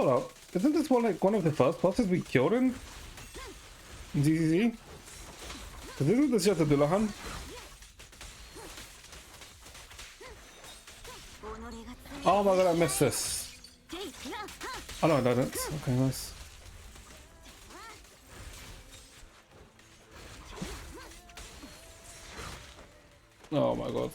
Hold up. Isn't this one like one of the first bosses we killed in ZZZ? Because isn't this just a Dullahan? Oh my god, I missed this. Oh no, I didn't. Okay, nice. Oh my god.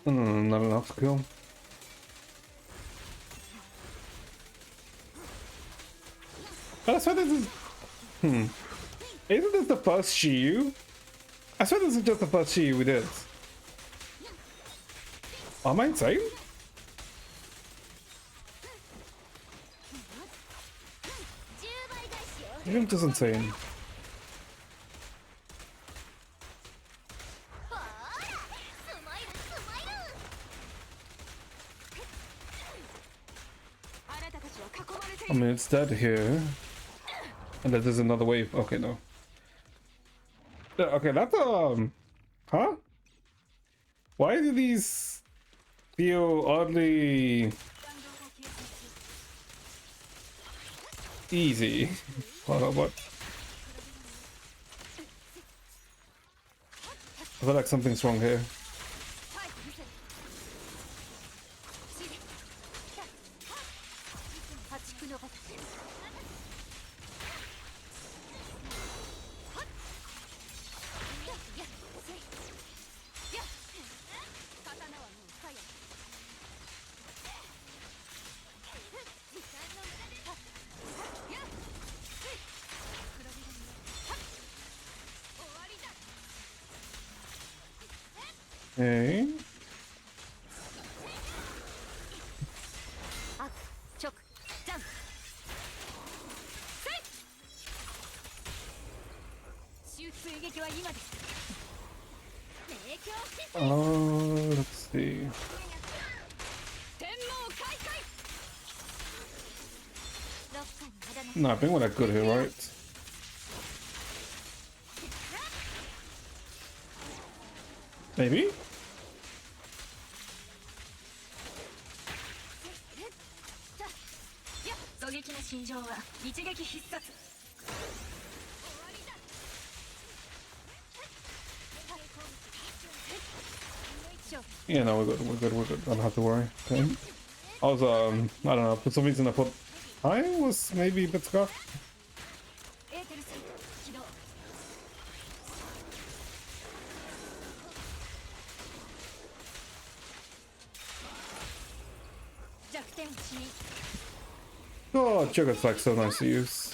Not enough to kill. But I swear this is... Isn't this the first Shiyu? I swear this is just the first Shiyu we did. Am I insane? I'm just insane. I mean, it's dead here. And then there's another wave. Okay, no. Yeah, okay, that's, huh? Why do these feel oddly easy? Hold on, what? I feel like something's wrong here. Okay. Let's see. No, I think we're not good here, right? Maybe? Yeah, no, we're good, we're good, we're good. I don't have to worry. Okay. I was, I don't know, for some reason I thought I was maybe a bit scuffed. Oh, Jugger's like so nice to use.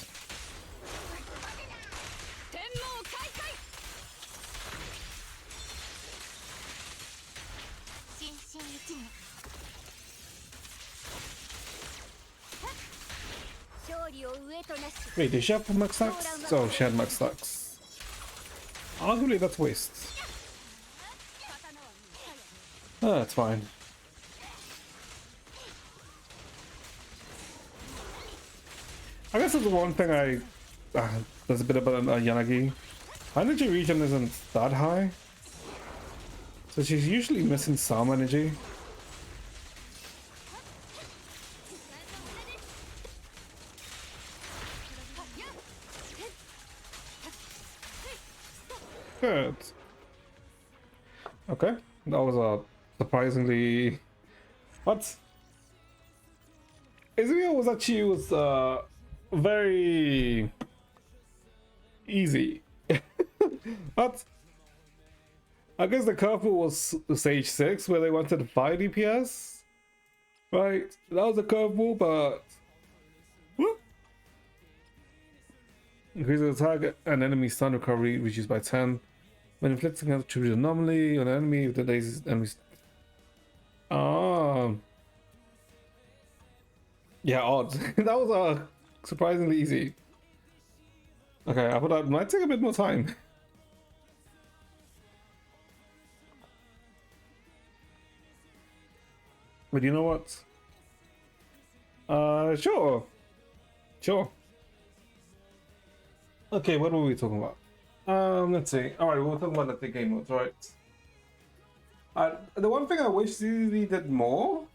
Wait, did she have max stacks? Oh, she had max stacks. Arguably, that's waste. Ah, that's fine. I guess that's the one thing there's a bit about Yanagi. Her energy region isn't that high. So she's usually missing some energy. Good. Okay, that was a surprisingly... What? Izumi was actually very easy. But I guess the curveball was stage 6 where they wanted 5 DPS. Right, that was a curveball, but increases the target and enemy stun recovery reduced by 10 when inflicting an attribute anomaly on an enemy with the lazy enemies. Yeah, odd. That was surprisingly easy. Okay, I thought that might take a bit more time. But you know what? Sure. Sure. Okay, what were we talking about? Let's see. Alright, we were talking about the game modes, right? The one thing I wish they did more,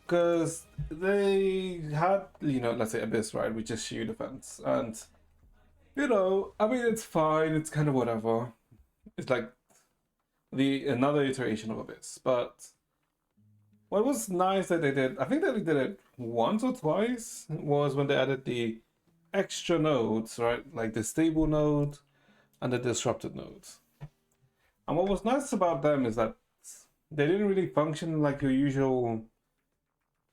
because they had, you know, let's say Abyss, right, which is shield defense, and you know, I mean, it's fine, it's kind of whatever. It's like another iteration of Abyss, but what was nice that they did, I think that they did it once or twice, was when they added the extra nodes, right, like the stable node and the disrupted nodes. And what was nice about them is that they didn't really function like your usual,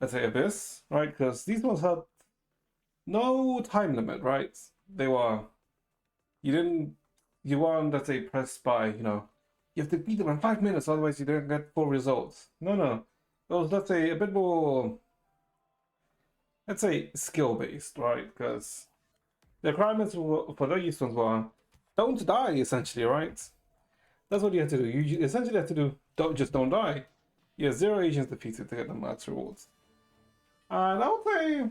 let's say, Abyss, right? Because these ones had no time limit, right? They were, you weren't, let's say, pressed by, you know, you have to beat them in 5 minutes, otherwise you don't get full results. No. It was, let's say, a bit more, let's say, skill-based, right? Because the requirements for those ones were, don't die, essentially, right? That's what you have to do. You essentially have to do, don't die. You have 0 agents defeated to get the max rewards. And I would say,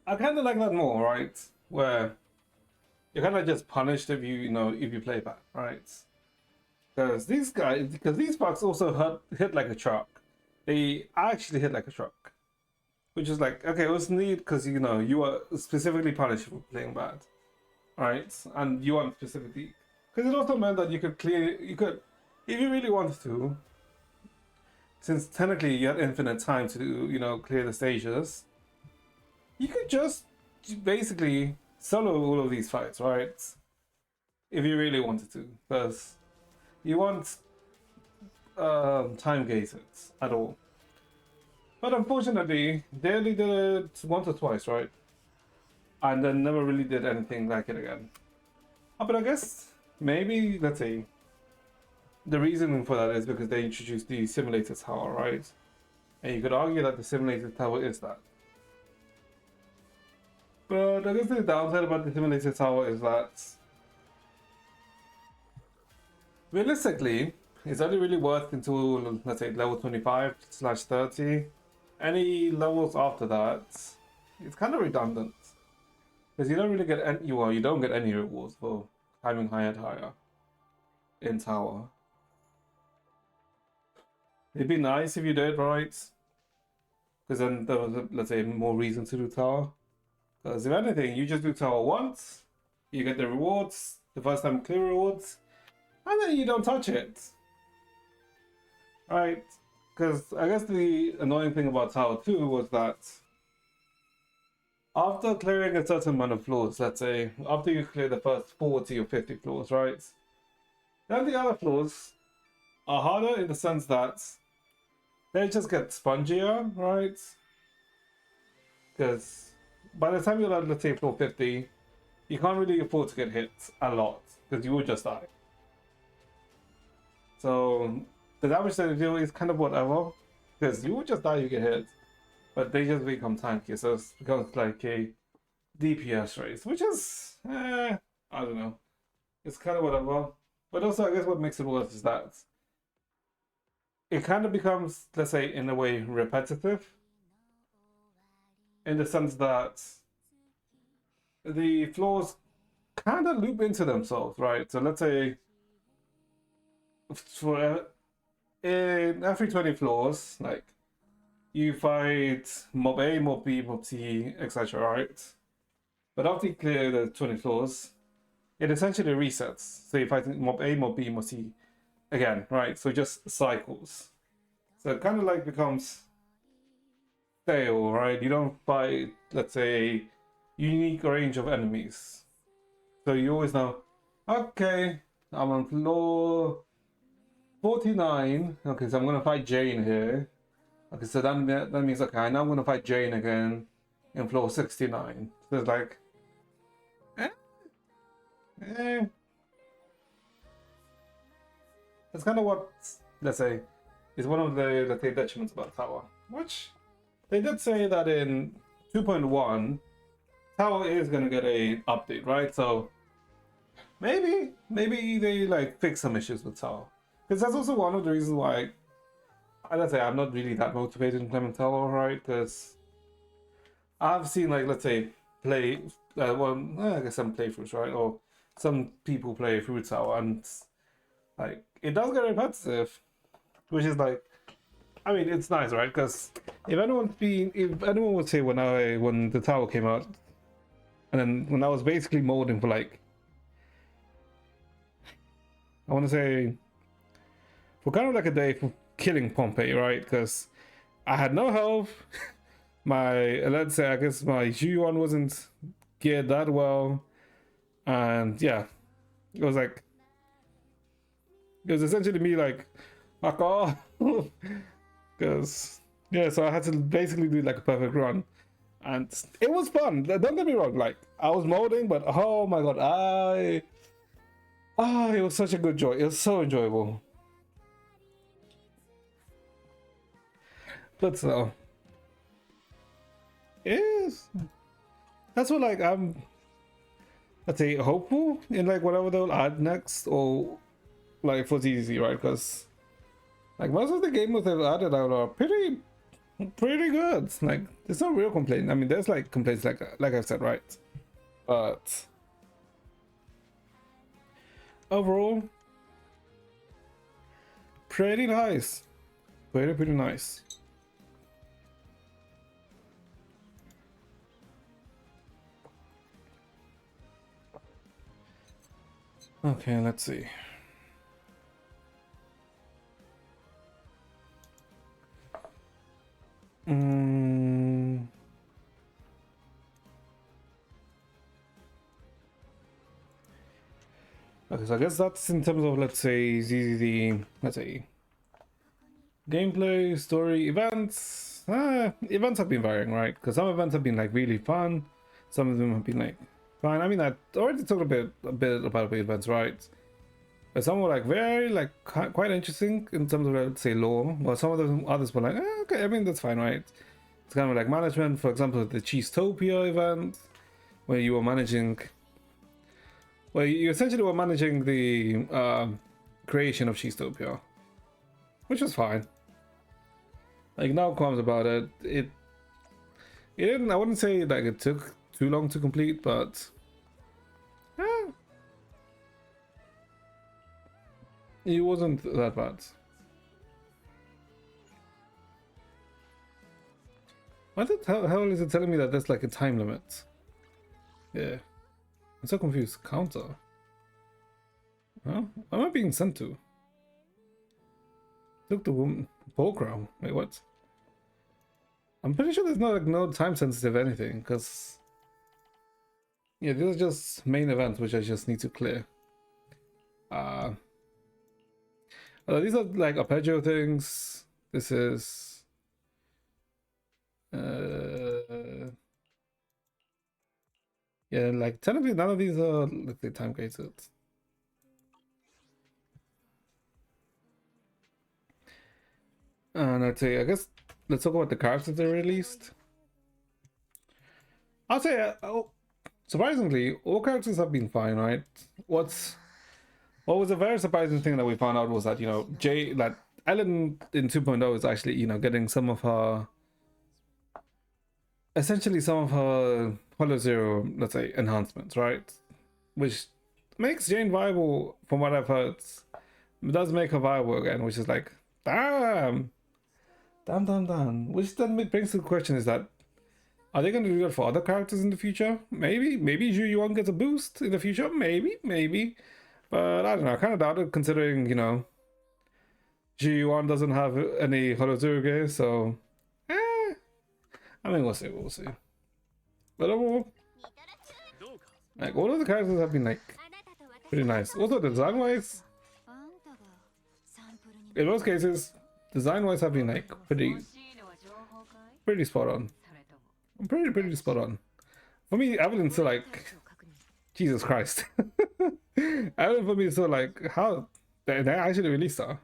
I kind of like that more, right? Where you're kind of just punished if you play bad, right? Because these bugs also hit like a truck. They actually hit like a truck. Which is like, okay, it was neat because, you know, you were specifically punished for playing bad. Right? And you weren't specifically... Because it also meant that you could, if you really wanted to, since technically you had infinite time to, you know, clear the stages, you could just basically solo all of these fights, right? If you really wanted to, because you want time gated at all. But unfortunately, they only did it once or twice, right? And then never really did anything like it again. But I guess maybe, let's say, the reason for that is because they introduced the simulator tower, right? And you could argue that the simulator tower is that. But I guess the downside about the simulator tower is that realistically, it's only really worth until, let's say, level 25/30. Any levels after that, it's kind of redundant. Because you don't really get any, you don't get any rewards for climbing higher and higher in tower. It'd be nice if you did, right? Because then there was, let's say, more reason to do tower. Because if anything, you just do tower once, you get the rewards, the first time clear rewards, and then you don't touch it. Right? Because I guess the annoying thing about tower 2 was that after clearing a certain amount of floors, let's say, after you clear the first 40 or 50 floors, right? Then the other floors are harder in the sense that they just get spongier, right? Because by the time you're at, let's say, floor 50, you can't really afford to get hit a lot, because you will just die. So the damage that they do is kind of whatever, because you will just die, you get hit. But they just become tanky, so it becomes like a DPS race, which is, I don't know. It's kind of whatever. But also, I guess what makes it worse is that it kind of becomes, let's say, in a way, repetitive. In the sense that the floors kind of loop into themselves, right? So let's say, in every 20 floors, like, you fight mob A, mob B, mob C, etc., right? But after you clear the 20 floors, it essentially resets. So you fight mob A, mob B, mob C again, right? So it just cycles. So it kind of like becomes stale, right? You don't fight, let's say, unique range of enemies. So you always know, okay, I'm on floor 49. Okay, so I'm going to fight Jane here. Okay, so that means, okay, now I'm going to fight Jane again in floor 69. So it's like, That's kind of what, let's say, is one of the, let's say, detriments about Tower. Which, they did say that in 2.1, Tower is going to get an update, right? So, maybe they, like, fix some issues with Tower. Because that's also one of the reasons why, let's say, I'm not really that motivated in Clement Tower, right? Because I've seen, like, let's say, I guess some playthroughs, right? Or some people play Fruit Tower, and, like, it does get repetitive, which is, like, I mean, it's nice, right? Because if anyone would say when the tower came out, and then when I was basically molding for, like, I want to say, for kind of like a day for killing Pompey, right? Because I had no health. Let's say, I guess my G1 wasn't geared that well. And yeah, it was essentially me like, fuck off. Because, yeah, so I had to basically do like a perfect run. And it was fun. Don't get me wrong. Like, I was molding, but oh my god, it was such a good joy. It was so enjoyable. But so, yes, that's what like let's say hopeful in like whatever they'll add next, or like for ZZ, right? Because like most of the game modes they've added out are pretty good. Like there's no real complaint. I mean, there's like complaints like I've said, right? But overall, pretty nice. Pretty nice. Okay, let's see. Okay, so I guess that's in terms of, let's say, let's say, gameplay, story, events. Events have been varying, right? Because some events have been like really fun, some of them have been like fine. I mean, I already talked a bit about the events, right? But some were like very like quite interesting in terms of, let's say, lore. While some of them others were like, okay, I mean that's fine, right? It's kind of like management. For example, the Cheesetopia event, where you were managing. Well, you essentially were managing the creation of Cheesetopia, which was fine. Like, no qualms about it. It didn't. I wouldn't say like it took too long to complete, but it wasn't that bad. Why the hell is it telling me that there's like a time limit? Yeah. I'm so confused. Counter? Huh? Am I being sent to? Took the woman Fulcrum. Wait, what? I'm pretty sure there's no time sensitive anything, because yeah, these are just main events which I just need to clear. These are like arpeggio things. This is yeah, like technically none of these are, let's say, time gated. And I'd say, I guess, let's talk about the characters they released. I'll say, surprisingly, all characters have been fine, right? What was a very surprising thing that we found out was that, you know, that Ellen in 2.0 is actually, you know, getting essentially some of her Hollow Zero, let's say, enhancements, right? Which makes Jane viable, from what I've heard. It does make her viable again, which is like, damn. Which then brings to the question is that, are they going to do that for other characters in the future? Maybe Zhu Yuan gets a boost in the future. Maybe. But I don't know. I kind of doubt it, considering, you know, Zhu Yuan doesn't have any Hollow Zero gear, so I mean, we'll see. But overall, like, all of the characters have been like pretty nice. Also, design-wise, in most cases, design-wise have been like pretty spot on. Pretty spot on. For me, Evelyn's still like, Jesus Christ. Evelyn for me is still like, how they actually released her.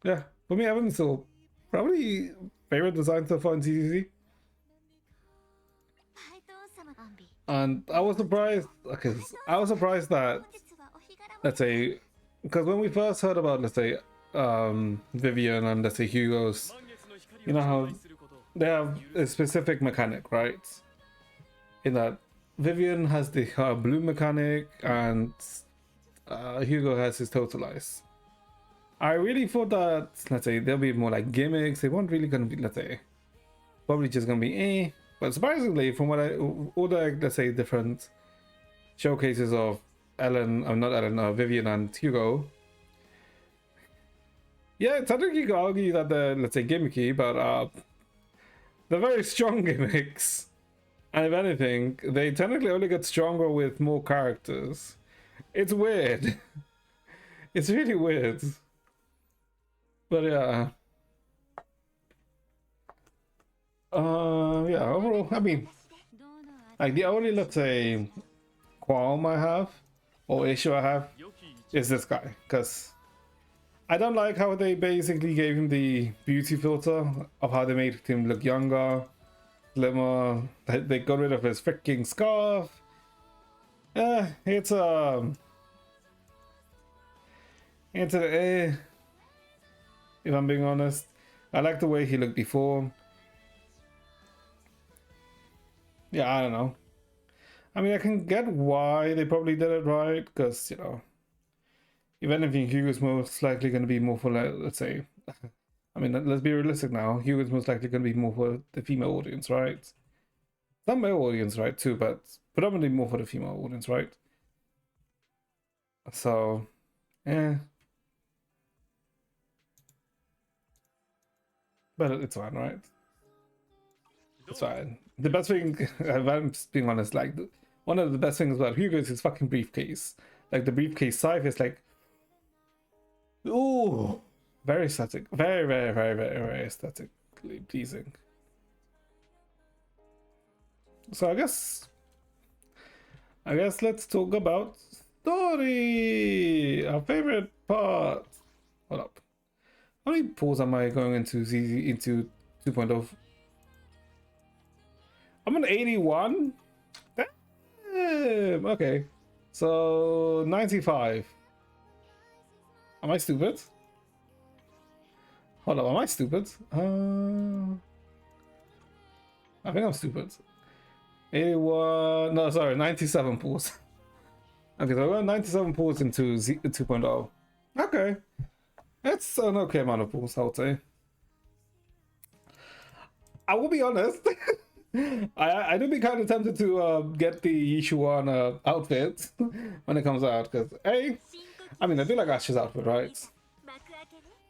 Yeah, for me, Evelyn's still probably favorite design so far in CCC. And I was surprised, because I was surprised that, let's say, because when we first heard about, let's say, Vivian and let's say Hugo's, you know how they have a specific mechanic, right? In that Vivian has the blue mechanic and Hugo has his totalize. I really thought that, let's say, there'll be more like gimmicks. They weren't really gonna be, let's say, probably just gonna be eh. But surprisingly, from what all the, let's say, different showcases of Vivian and Hugo, yeah, technically you could argue that they're, let's say, gimmicky, but they're very strong gimmicks. And if anything, they technically only get stronger with more characters. It's weird. It's really weird. But yeah. Yeah, overall, I mean, like the only, let's say, qualm I have, or issue I have, is this guy. Because I don't like how they basically gave him the beauty filter of how they made him look younger, slimmer. They got rid of his freaking scarf. It's if I'm being honest. I like the way he looked before. Yeah, I don't know. I mean, I can get why they probably did it right, because, you know, if anything, Hugo's most likely going to be more for, let's say, I mean, let's be realistic now. Hugo's most likely going to be more for the female audience, right? Some male audience, right, too, but predominantly more for the female audience, right? So, yeah. But it's fine, right? It's fine. The best thing, if I'm being honest, like, one of the best things about Hugo is his fucking briefcase. Like, the briefcase scythe is like, ooh, very aesthetic. Very, very, very, very, very aesthetically pleasing. So I guess let's talk about story. Our favorite part. Hold up. How many pulls am I going into 2.0? I'm on 81. Damn. Okay. So 95. Am I stupid? Hold up, am I stupid? I think I'm stupid. 81. No, sorry, 97 pulls. Okay, so I got 97 pulls into 2.0. Okay. That's an okay amount of pulls, I would say. I will be honest. I do be kind of tempted to get the Yishuan outfit when it comes out, because I mean, I do like Ash's outfit, right?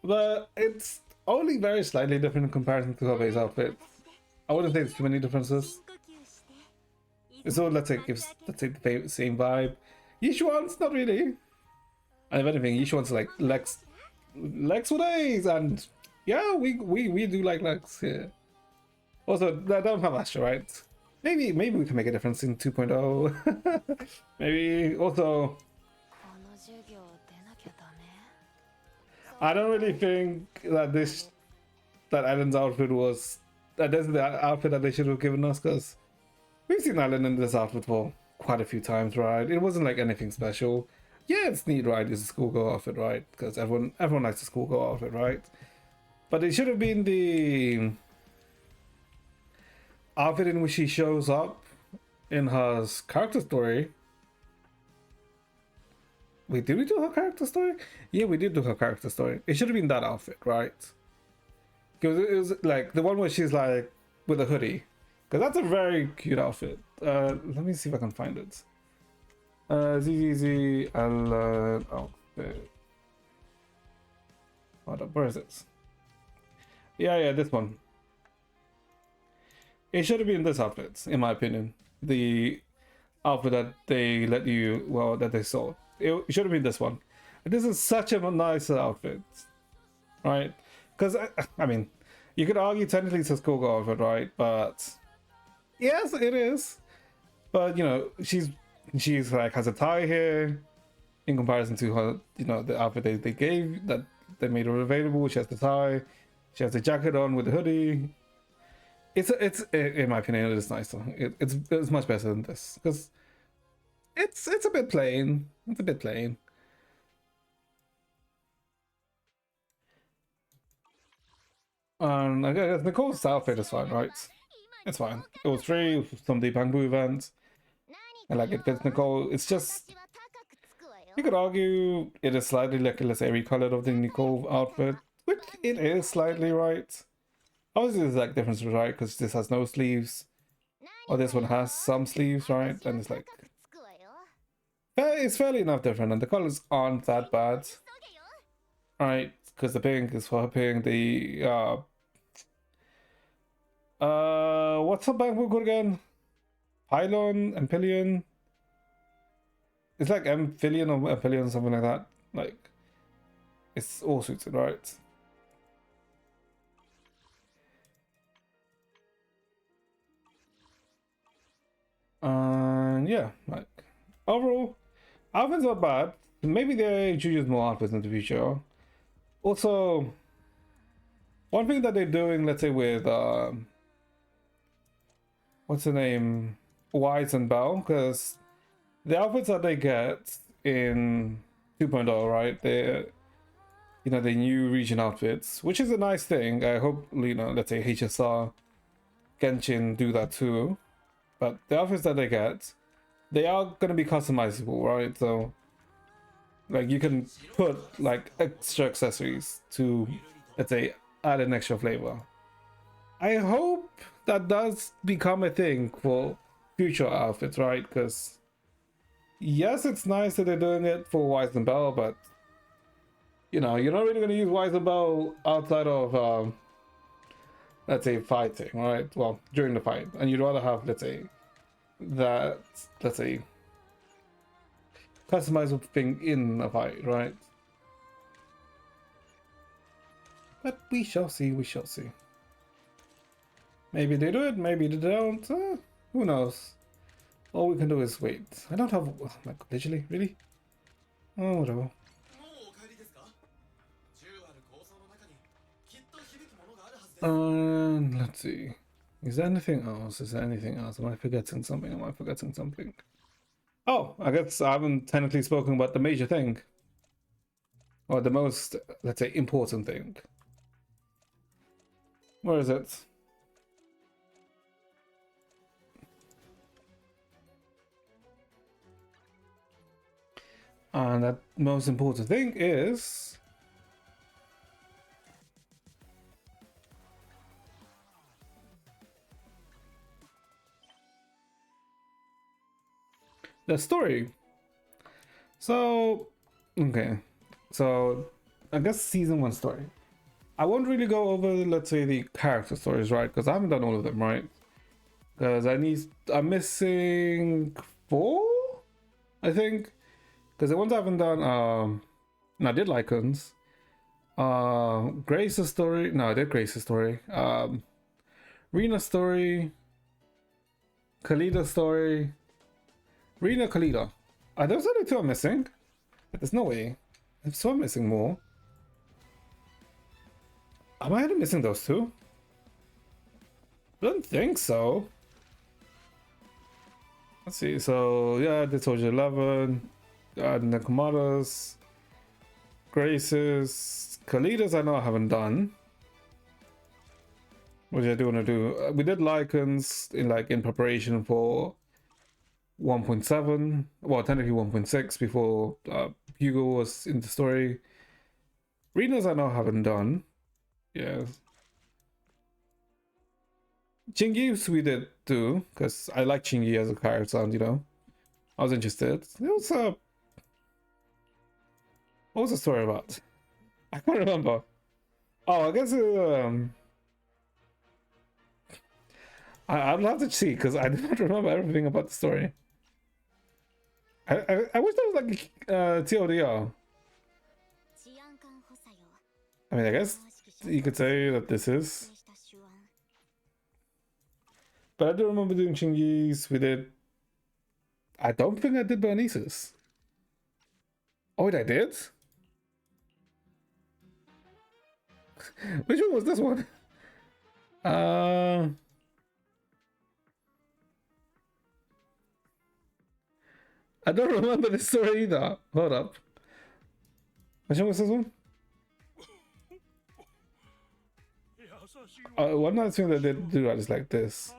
But it's only very slightly different in comparison to Kobe's outfit. I wouldn't say there's too many differences. It's all, let's say, gives, let's say, the same vibe. Yishuan's not really. And if anything, Yishuan's like Lex for days, and yeah, we do like Lex here. Also, I don't have Astra, right? Maybe we can make a difference in 2.0. Maybe also, I don't really think that that Alan's outfit was this is the outfit that they should have given us, because we've seen Alan in this outfit for quite a few times, right? It wasn't like anything special. Yeah, it's neat, right? It's a schoolgirl outfit, right? Because everyone likes a schoolgirl outfit, right? But it should have been the outfit in which she shows up in her character story. Wait, did we do her character story? Yeah, we did do her character story. It should have been that outfit, right? Because it was like the one where she's like with a hoodie. Because that's a very cute outfit. Let me see if I can find it. ZZZ outfit. Hold up, where is it? Yeah, this one. It should have been this outfit, in my opinion. The outfit that they let you, well, that they saw. It should have been this one. This is such a nice outfit, right? Because, I mean, you could argue technically it's a schoolgirl outfit, right? But, yes, it is. But, you know, she's like, has a tie here in comparison to her, you know, the outfit they gave, that they made her available. She has the tie. She has the jacket on with the hoodie. It's in my opinion, it is nicer. It's much better than this because it's a bit plain. It's a bit plain. I guess Nicole's outfit is fine, right? It's fine. It was free with some Deep Bamboo event, and like it fits Nicole. It's just you could argue it is slightly like let's say recolored of the Nicole outfit, which it is slightly, right? Obviously, there's like differences, right? Because this has no sleeves, or this one has some sleeves, right? And it's like it's fairly enough different, and the colors aren't that bad, right? Because the pink is for pink. The what's the bamboo called again? Pylon, Ampelion. It's like Amphilion or Ampelion, something like that. Like it's all suited, right? Yeah, like overall, outfits not bad. Maybe they introduce more outfits in the future. Also, one thing that they're doing, let's say with what's the name, Wise and Bell, because the outfits that they get in 2.0, right? They're the new region outfits, which is a nice thing. I hope let's say HSR, Genshin do that too. But the outfits that they get, they are gonna be customizable, right? So like you can put like extra accessories to, let's say, add an extra flavor. I hope that does become a thing for future outfits, right? Because yes, it's nice that they're doing it for Wise and Bell, but you're not really gonna use Wise and Bell outside of let's say fighting, right? Well, during the fight, and you'd rather have, let's say, customizable thing in a fight, right? But we shall see, we shall see. Maybe they do it, maybe they don't. Who knows? All we can do is wait. I don't have. Oh my god, literally, really? Oh, whatever. Let's see. Is there anything else? Is there anything else? Am I forgetting something? Am I forgetting something? Oh, I guess I haven't technically spoken about the major thing. Or the most, let's say, important thing. Where is it? And that most important thing is the story. So, okay. So, I guess season 1 story. I won't really go over, let's say, the character stories, right? Because I haven't done all of them, right? Because I'm missing 4, I think. Because the ones I haven't done, I did Lycans. Grace's story. No, I did Grace's story. Rena's story. Kalida's story. Rena, Kalida. Are those only 2 I'm missing? There's no way. I'm so missing more. Am I missing those 2? I don't think so. Let's see. So yeah, the Soldier 11. Nakamada's, Grace's, Kalida's I know I haven't done. What I do want to do? We did Lycans in preparation for 1.7. Well, technically 1.6 before Hugo was in the story. Rena's I know I haven't done. Yeah. Chingy's we did too, because I like Chingy as a character, and I was interested. It was what was the story about? I can't remember. Oh, I guess I'd have to see because I do not remember everything about the story. I wish there was like TLDR. I mean, I guess you could say that this is. But I do remember doing Chingy's. We did. I don't think I did Bernice's. Oh, wait, I did? Which one was this one? I don't remember this story either. Hold up. Which one was this one? One nice thing that they do is like this.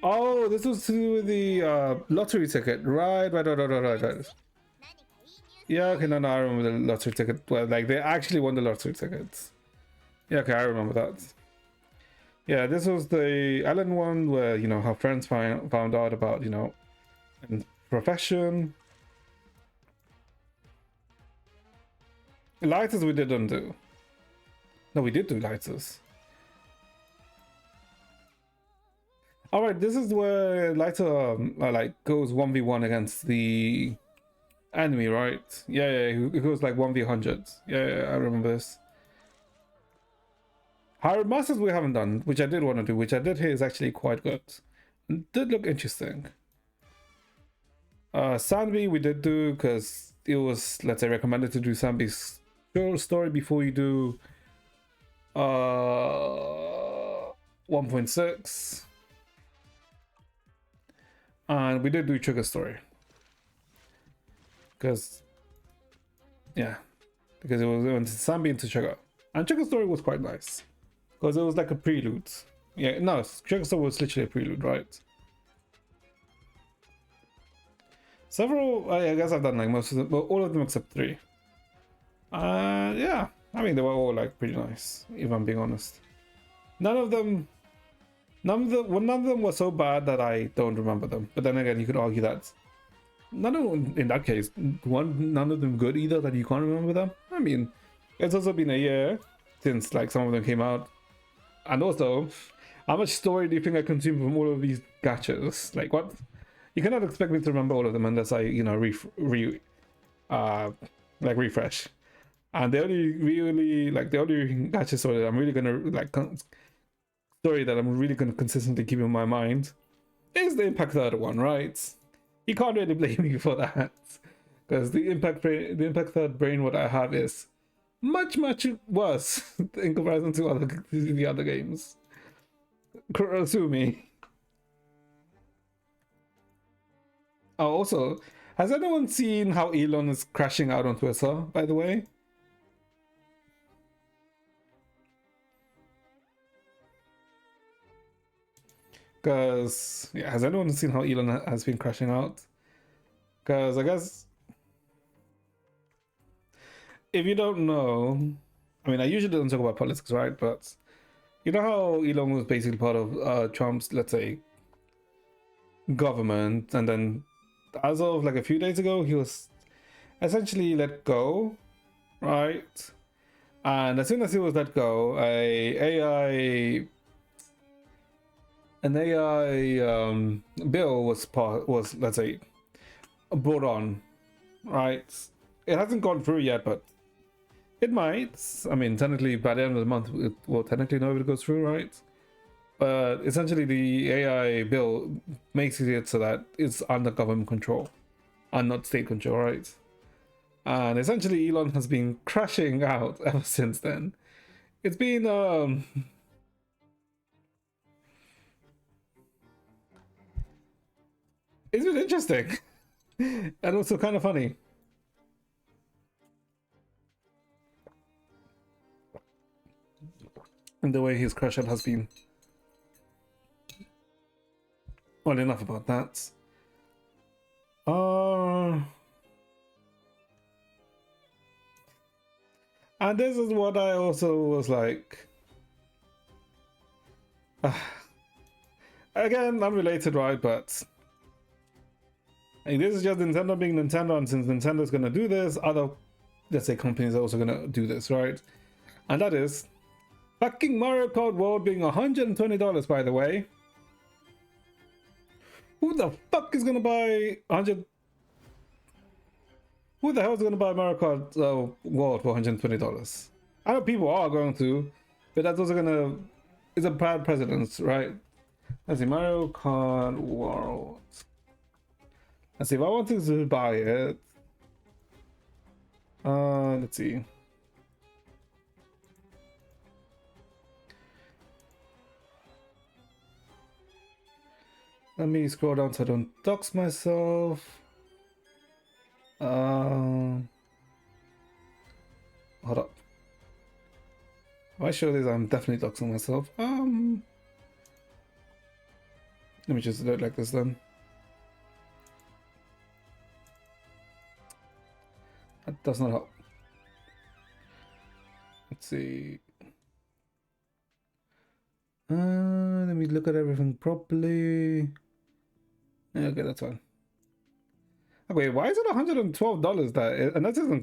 Oh, this was to do with the lottery ticket. Right. Yeah, okay, no, I remember the lottery ticket. Well, like they actually won the lottery tickets. Yeah, okay, I remember that. Yeah, this was the Ellen one where, you know, her friends found out about, you know, and profession. Lighters we didn't do. No, we did do lighters. Alright, this is where Lighter like goes 1v1 against the enemy, right? Yeah, it goes like 1v100. Yeah, I remember this. Hyrule Masters we haven't done, which I did want to do, which I did hear is actually quite good. It did look interesting. Sanbi we did do because it was, let's say, recommended to do Sanbi's story before you do 1.6. And we did do Trigger story. Because it went to Sanbi into Trigger. And Trigger story was quite nice. Because it was like a prelude. Yeah, no, Trigger story was literally a prelude, right? Several, I guess I've done like most of them, well, all of them except 3. Yeah, I mean, they were all like pretty nice, if I'm being honest. None of them were so bad that I don't remember them. But then again, you could argue that none of them, in that case, none of them good either, that you can't remember them. I mean, it's also been a year since like some of them came out. And also, how much story do you think I consumed from all of these gachas? Like, what? You cannot expect me to remember all of them unless I, you know, refresh. And the only gacha story that I'm really gonna consistently keep in my mind is the Impact Third one, right? You can't really blame me for that, because the Impact Third brain what I have is much worse in comparison to the other games. Kurosumi. Oh, also, has anyone seen how Elon is crashing out on Twitter, by the way? Because, yeah, has anyone seen how Elon has been crashing out? Because I guess, if you don't know, I mean, I usually don't talk about politics, right? But you know how Elon was basically part of Trump's, let's say, government, and then as of like a few days ago, he was essentially let go, right? And as soon as he was let go, an AI bill was let's say brought on, right? It hasn't gone through yet, but it might. I mean, technically by the end of the month, it will technically know if it goes through, right? But essentially, the AI bill makes it so that it's under government control and not state control, right? And essentially, Elon has been crashing out ever since then. It's been interesting and also kind of funny. And the way his crash out has been. Well, enough about that. And this is what I also was like. Again, unrelated, right? But this is just Nintendo being Nintendo, and since Nintendo's gonna do this, other, let's say, companies are also gonna do this, right? And that is fucking Mario Kart World being $120, by the way. Who the fuck is gonna buy 100? Who the hell is gonna buy Mario Kart World for $120? I know people are going to, but that's also gonna, it's a bad precedence, right? Let's see, Mario Kart World. Let's see, if I wanted to buy it, let's see. Let me scroll down so I don't dox myself. Hold up. If I show this, I'm definitely doxing myself. Let me just do it like this then. That does not help. Let's see. Let me look at everything properly. Okay, that's fine. Okay, why is it $112 that? And that's in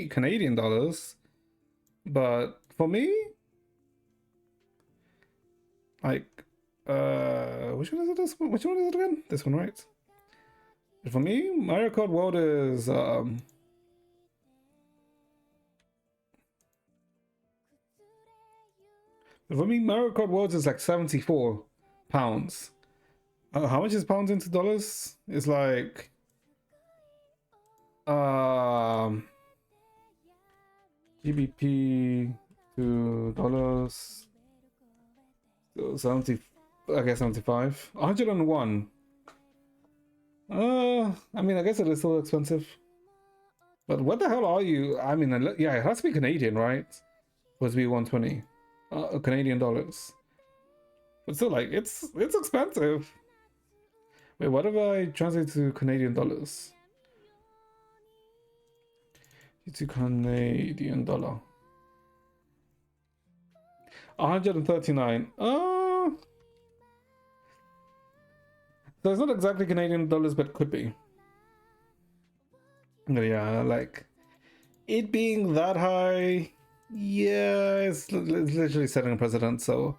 Canadian dollars. But for me, like, which one is it? Which one is it again? This one, right? For me, Mario Kart World is for me, Mario Kart Worlds is like £74. How much is pounds into dollars? It's like GBP to dollars. So 70, I guess 75. 101. I mean, I guess it is still expensive. But what the hell are you? I mean, yeah, it has to be Canadian, right? Supposed to be 120. Canadian dollars. But still, like, it's expensive. Wait, what if I translate to Canadian dollars? To Canadian dollar. 139. So it's not exactly Canadian dollars, but could be. But yeah, like, it being that high, yeah, it's literally setting a precedent, so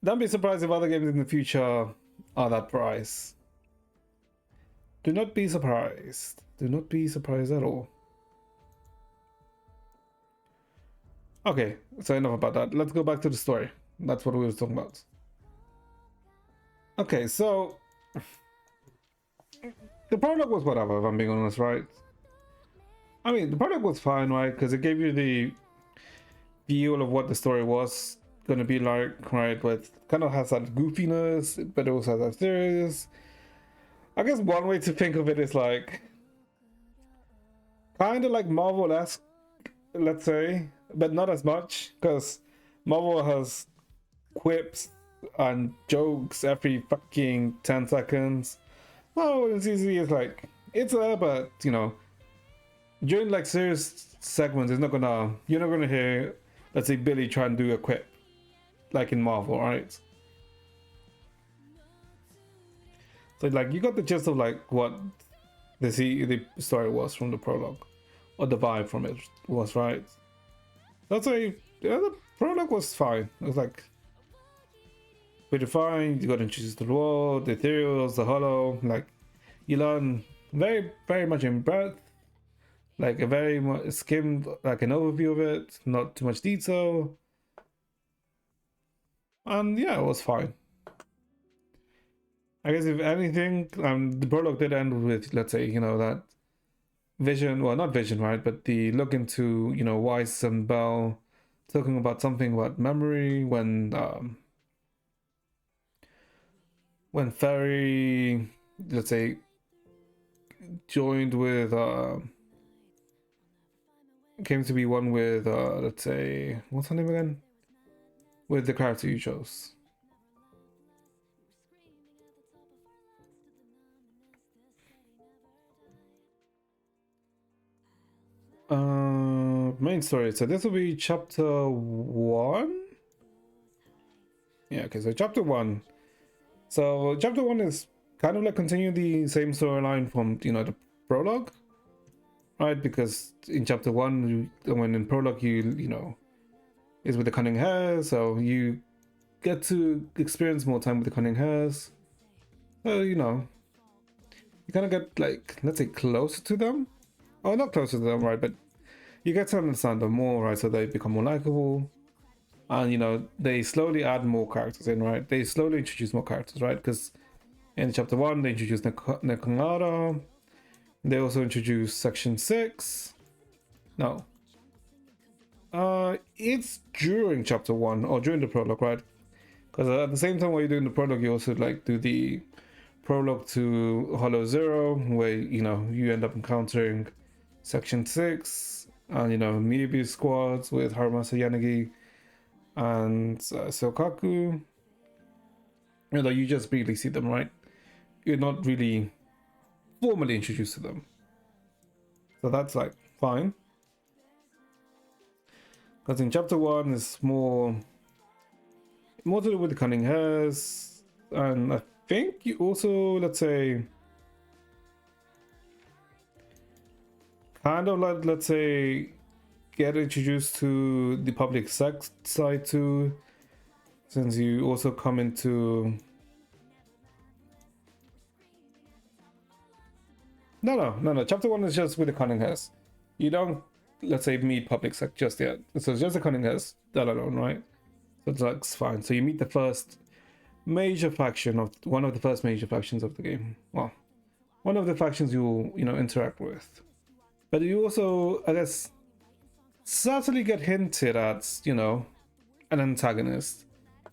don't be surprised if other games in the future are that price. Do not be surprised. Do not be surprised at all. Okay, so enough about that. Let's go back to the story. That's what we were talking about. Okay, so the prologue was whatever, if I'm being honest, right? I mean, the prologue was fine, right? Because it gave you the feel of what the story was going to be like, right? With kind of has that goofiness, but it also has that serious. I guess one way to think of it is like kind of like Marvel-esque, let's say, but not as much, because Marvel has quips and jokes every fucking 10 seconds. Oh, it's easy. It's like, it's there, but you know, during like serious segments, you're not gonna hear, let's say, Billy try and do a quip like in Marvel, right? So like, you got the gist of like what the story was from the prologue, or the vibe from it was, right? That's why, yeah, the prologue was fine. It was like pretty fine. You got introduced to the world, the ethereals, the hollow. Like, you learn very, very much in breadth. Like a very much skimmed, like an overview of it, not too much detail. And yeah, it was fine. I guess if anything, the prologue did end with, let's say, you know, that vision, well, not vision, right? But the look into, you know, Weiss and Bell talking about something about memory when Ferry, let's say, joined with, came to be one with, let's say, what's her name again? With the character you chose. Main story. So this will be chapter 1. Yeah, okay, so chapter 1. So chapter 1 is kind of like continuing the same storyline from, you know, the prologue, right? Because in chapter 1, when in prologue, you know, is with the Cunning Hares, so you get to experience more time with the Cunning Hares. So, you know, you kind of get, like, let's say, closer to them. Oh, not closer to them, right? But you get to understand them more, right? So they become more likable. And, you know, they slowly add more characters in, right? They slowly introduce more characters, right? Because in chapter 1, they introduced Nekonara. They also introduced Section 6. No. It's during chapter 1, or during the prologue, right? Because at the same time while you're doing the prologue, you also like do the prologue to Hollow Zero, where you end up encountering Section 6 and Miyabi squads with Haramasa Yanagi and Sokaku. You just barely see them, right? You're not really formally introduced to them, so that's like fine. Because in chapter 1 it's more to do with the Cunning Hairs, and I think you also, let's say, kind of like, let's say, get introduced to the public sex side too, since you also come into no, chapter 1 is just with the Cunning Hairs. You don't, let's say, meet public sec just yet, so it's just the Cunning Hairs that alone, right? So it's like, it's fine. So you meet the first major faction of one of the first major factions of the game. Well, one of the factions you'll interact with. But you also, I guess, subtly get hinted at, an antagonist,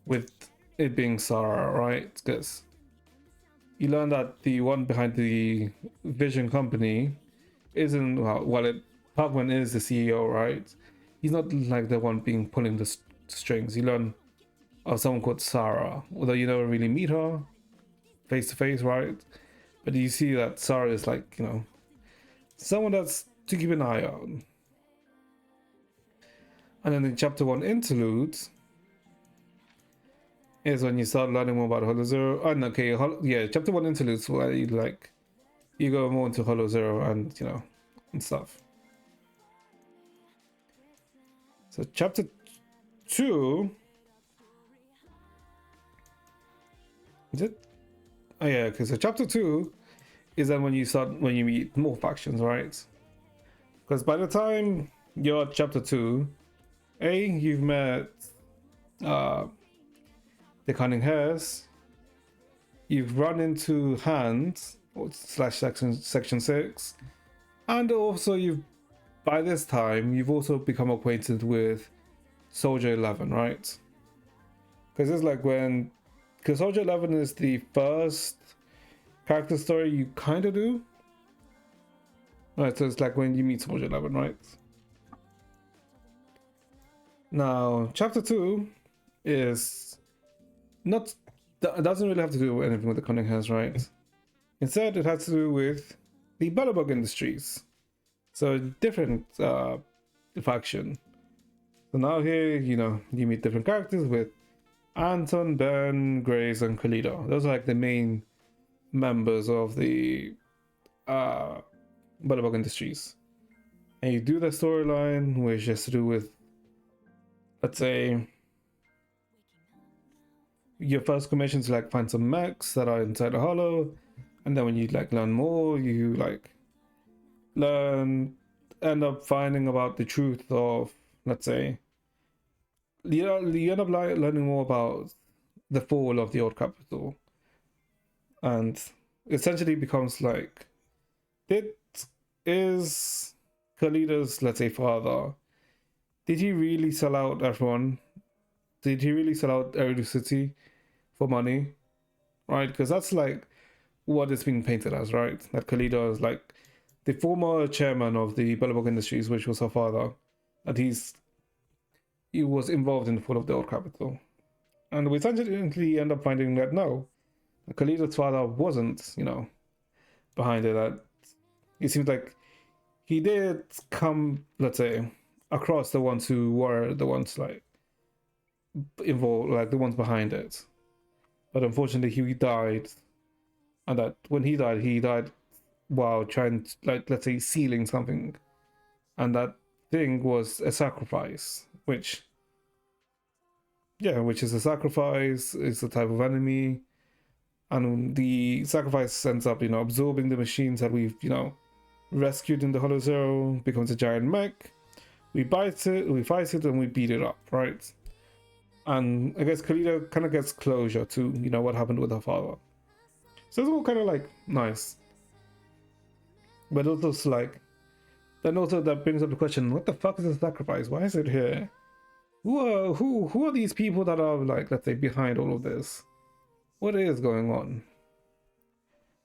with it being Sarah, right? Because you learn that the one behind the Vision Company isn't, well, Parkman is the CEO, right? He's not like the one pulling the strings. You learn of someone called Sarah, although you never really meet her face to face, right? But you see that Sarah is like, someone that's to keep an eye on. And then in chapter 1 interlude is when you start learning more about Hollow Zero. Oh, okay, yeah, chapter 1 interludes where you go more into Hollow Zero and and stuff. So chapter 2, is it? Oh yeah, okay, so chapter 2 is then when you meet more factions, right? Because by the time you're at chapter 2, you've met the Cunning Hairs, you've run into Hand / section 6, and also by this time you've also become acquainted with Soldier 11, right? Because it's like because Soldier 11 is the first character story you kind of do, right? So it's like when you meet Soldier 11, right? Now chapter 2 is doesn't really have to do with anything with the Cunning Hairs, right? Instead, it has to do with the Butterbug Industries, so different faction. So now here, you meet different characters with Anton, Ben, Grace, and Kalido. Those are like the main members of the Butterbug Industries. And you do the storyline, which has to do with, let's say, your first commission to like find some mechs that are inside the Hollow, and then when you like learn more, you like end up finding about the truth of, let's say, you end up learning more about the fall of the old capital, and essentially becomes like, it is Kalida's, let's say, father. Did he really sell out everyone? Did he really sell out Eridu City for money? Right? Because that's like what it's being painted as, right? That Kalida is like the former chairman of the Butterbug Industries, which was her father, that he was involved in the fall of the old capital. And we essentially end up finding that no, Kalida's father wasn't, behind it. That it seems like he did come, let's say, across the ones who were the ones like involved, like the ones behind it. But unfortunately he died, and that when he died while trying to, like, let's say, sealing something, and that thing was a sacrifice, which is a sacrifice, it's a type of enemy, and the sacrifice ends up absorbing the machines that we've rescued in the Hollow Zero, becomes a giant mech. We fight it, and we beat it up, right? And I guess Kalida kind of gets closure to, what happened with her father. So it's all kind of like nice. But also that brings up the question, what the fuck is a sacrifice? Why is it here? who are these people that are like, let's say, behind all of this? What is going on?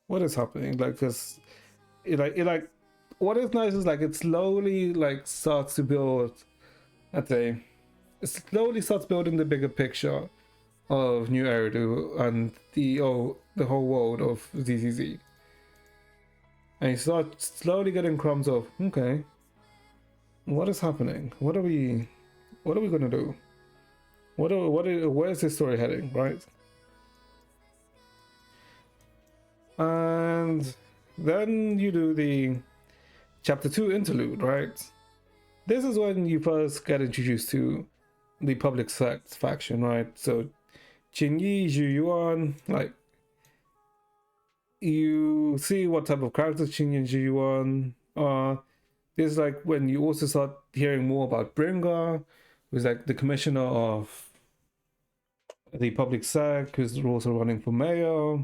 What is happening? Like, because it what is nice is like it slowly like starts to build, let's say, it slowly starts building the bigger picture of New Eridu and the whole world of ZZZ. And you start slowly getting crumbs of, okay, what is happening? What are we gonna do? Where's this story heading, right? And then you do the chapter 2 interlude, right? This is when you first get introduced to the public sect faction, right? So Qingyi, Zhu Yuan, like, you see what type of characters Qingyi and Zhu Yuan are. This is like when you also start hearing more about Bringa, who's like the commissioner of the public sec, who's also running for mayor.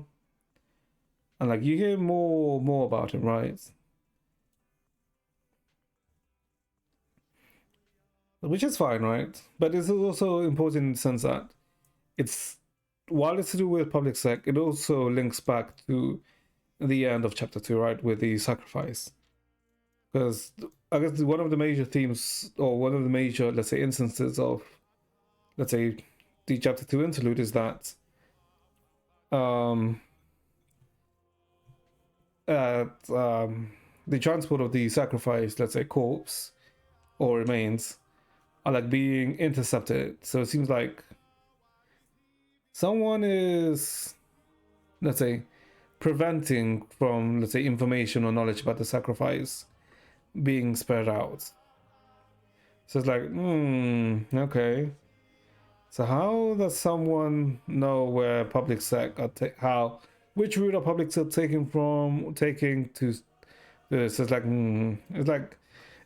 And like you hear more about him, right? Which is fine, right? But it's also important in the sense that it's, while it's to do with public sec, it also links back to the end of chapter 2, right, with the sacrifice. Because I guess one of the major themes, or one of the major, let's say, instances of, let's say, the chapter 2 interlude is that the transport of the sacrifice, let's say, corpse or remains, are like being intercepted. So it seems like someone is, let's say, preventing from, let's say, information or knowledge about the sacrifice being spread out. So it's like, okay. So how does someone know where public sec are which route are public sec taking to this? It's like, it's like,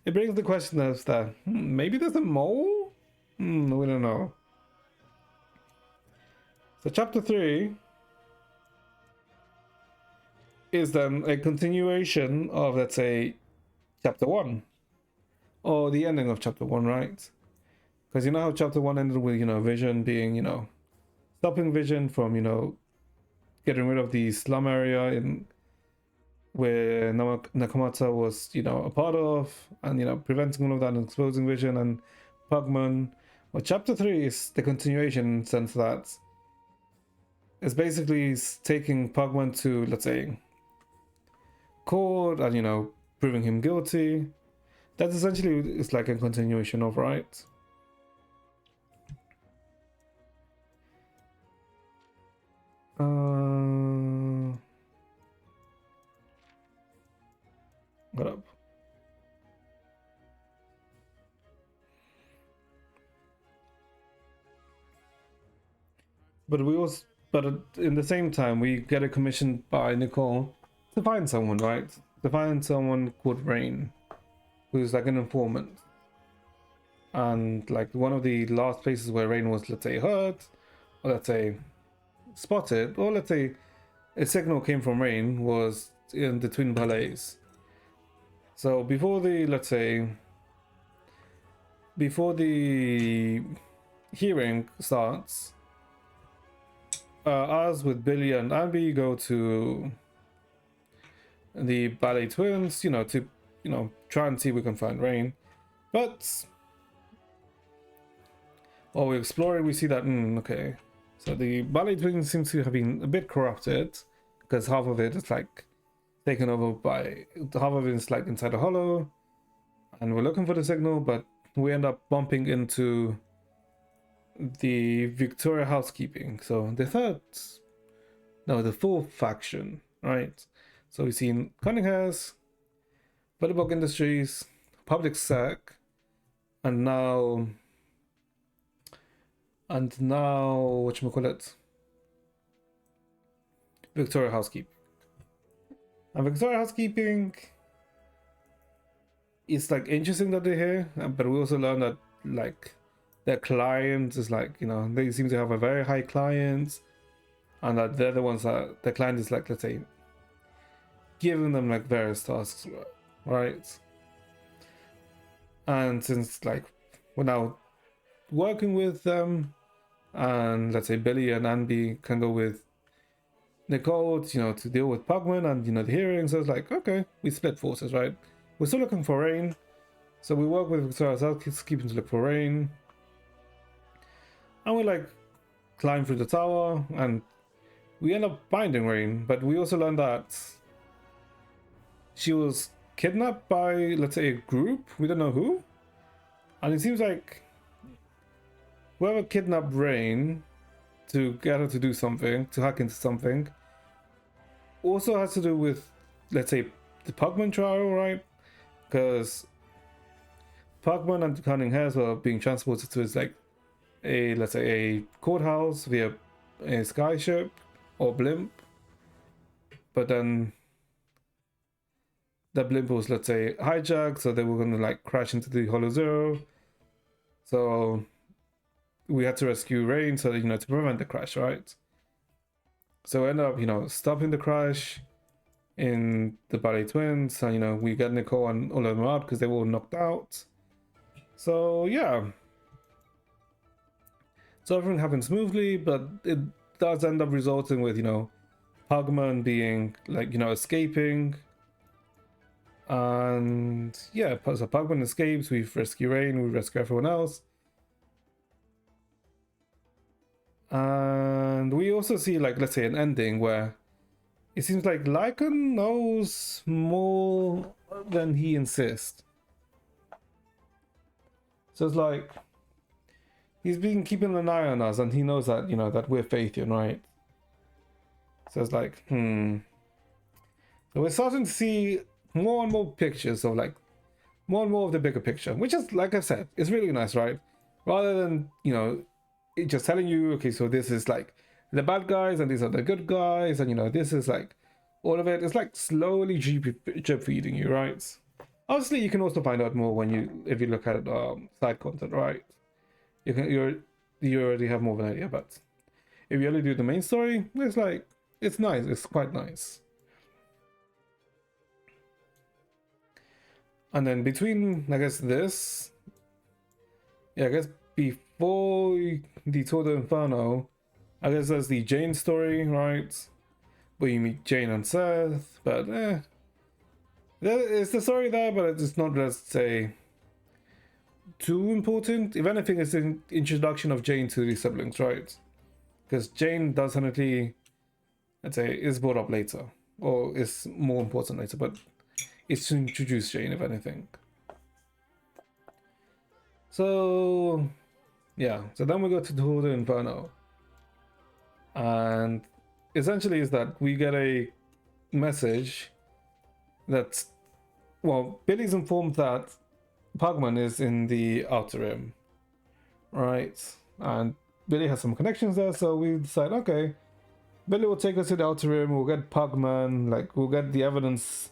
it brings the question of that maybe there's a mole? We don't know. So chapter 3 is then a continuation of, let's say, chapter 1, or the ending of chapter 1, right? Because you know how chapter 1 ended with, Vision being, stopping Vision from, getting rid of the slum area in where Nakamata was, a part of, and, preventing all of that and exposing Vision and Pugman. Well, chapter 3 is the continuation in the sense that it's basically taking Pugman to, let's say, court and, proving him guilty. That's essentially, it's like a continuation of, right? Got up. But in the same time, we get a commission by Nicole to find someone, right? To find someone called Rain, who's like an informant. And like one of the last places where Rain was, let's say, hurt, or let's say spotted, or let's say a signal came from Rain, was in the Twin Ballets. So before the, let's say, before the hearing starts, us with Billy and Abby go to the Ballet Twins, to, try and see if we can find Rain. But while we're exploring, we see that, okay. So the Ballet Twins seem to have been a bit corrupted, because half of it is like taken over by, half of it is like inside a hollow, and we're looking for the signal, but we end up bumping into the Victoria Housekeeping. So the fourth faction, right? So we've seen Cunninghurst, Butterbug Industries, Public Sec, and now whatchamacallit, Victoria Housekeeping. And Victoria Housekeeping, it's like interesting that they're here, but we also learn that like their client is like, they seem to have a very high client, and that they're the ones that the client is like, let's say, giving them like various tasks, right? And since like we're now working with them, and let's say Billy and Andy can go with Nicole, you know, to deal with Pugman and, you know, the hearings. So it's like, okay, we split forces, right? We're still looking for Rain, so we work with Victoria's housekeeping to look for Rain, and we like climb through the tower, and we end up finding Rain. But we also learned that she was kidnapped by, let's say, a group. We don't know who, and it seems like whoever kidnapped Rain to get her to do something, to hack into something, also has to do with, let's say, the Pugman trial, right? Because Pugman and Cunning Hairs were being transported to, like, a, let's say, a courthouse via a skyship or blimp, but then the blimp was, let's say, hijacked, so they were going to like crash into the Hollow Zero. So we had to rescue Rain, so you know, to prevent the crash, right? So we end up, you know, stopping the crash in the Ballet Twins, and you know, we get Nicole and all of them out because they were all knocked out. So yeah, so everything happened smoothly, but it does end up resulting with, you know, Pugman being like, you know, escaping. And yeah, so Pugman escapes, we rescue Rain, we rescue everyone else. And we also see, like, let's say, an ending where it seems like Lycan knows more than he insists. So it's like he's been keeping an eye on us, and he knows that, you know, that we're Phaethian, right? So it's like, So we're starting to see more and more pictures of, like, more and more of the bigger picture, which is, like I said, it's really nice, right? Rather than, you know, it just telling you, okay, so this is like the bad guys and these are the good guys, and you know, this is like all of it. It's like slowly drip feeding you, right? Obviously, you can also find out more when you, if you look at side content, right? You already have more of an idea, but if you only do the main story, it's like, it's nice, it's quite nice. And then between, I guess, this, yeah, I guess before the Tour de Inferno, I guess there's the Jane story, right? Where you meet Jane and Seth, but it's the story there, but it's not, let's say, too important. If anything, it's an introduction of Jane to the siblings, right? Because Jane definitely, let's say, is brought up later, or is more important later, but it's to introduce Jane, if anything. So yeah, so then we go to Tour de Inferno, and essentially is that we get a message that, well, Billy's informed that Pugman is in the Outer Rim, right? And Billy has some connections there, so we decide, okay, Billy will take us to the Outer Rim, we'll get Pugman, like, we'll get the evidence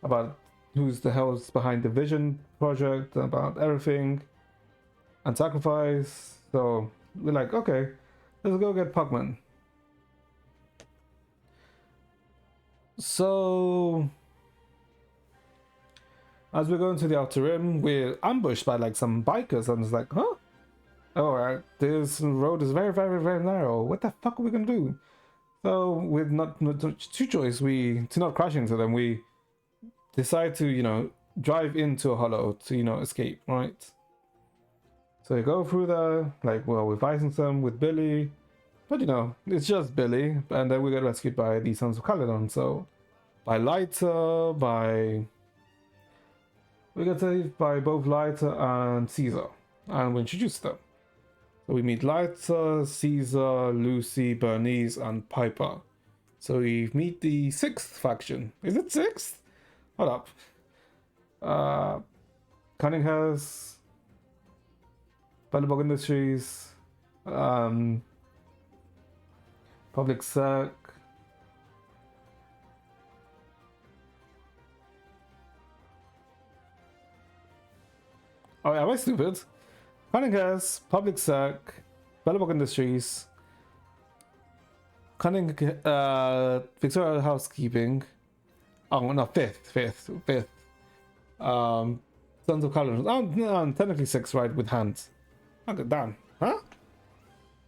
about who's the hell's behind the Vision project, about everything, and Sacrifice. So we're like, okay, let's go get Pugman. So as we're going to the Outer Rim, we're ambushed by like some bikers, and it's like, huh? Alright, this road is very, very, very narrow. What the fuck are we gonna do? So with not two choice, to not crash into them, we decide to, you know, drive into a hollow to, you know, escape, right? So we go through there, like, well, we're fighting some with Billy, but you know, it's just Billy, and then we get rescued by the Sons of Caledon. So by Lyta, we get saved by both Lyta and Caesar, and we introduce them. So we meet Lyta, Caesar, Lucy, Bernice, and Piper. So we meet the 6th faction. Is it 6th? Hold up. Cunninghurst, Bellabog Industries, Public Sec, oh yeah, am I stupid? Cunninghurst, Public Sec, Bellabog Industries, Victoria Housekeeping. Oh no, fifth. Sons of Caledon. Oh, no, technically 6, right, with hands. Okay, damn. Huh?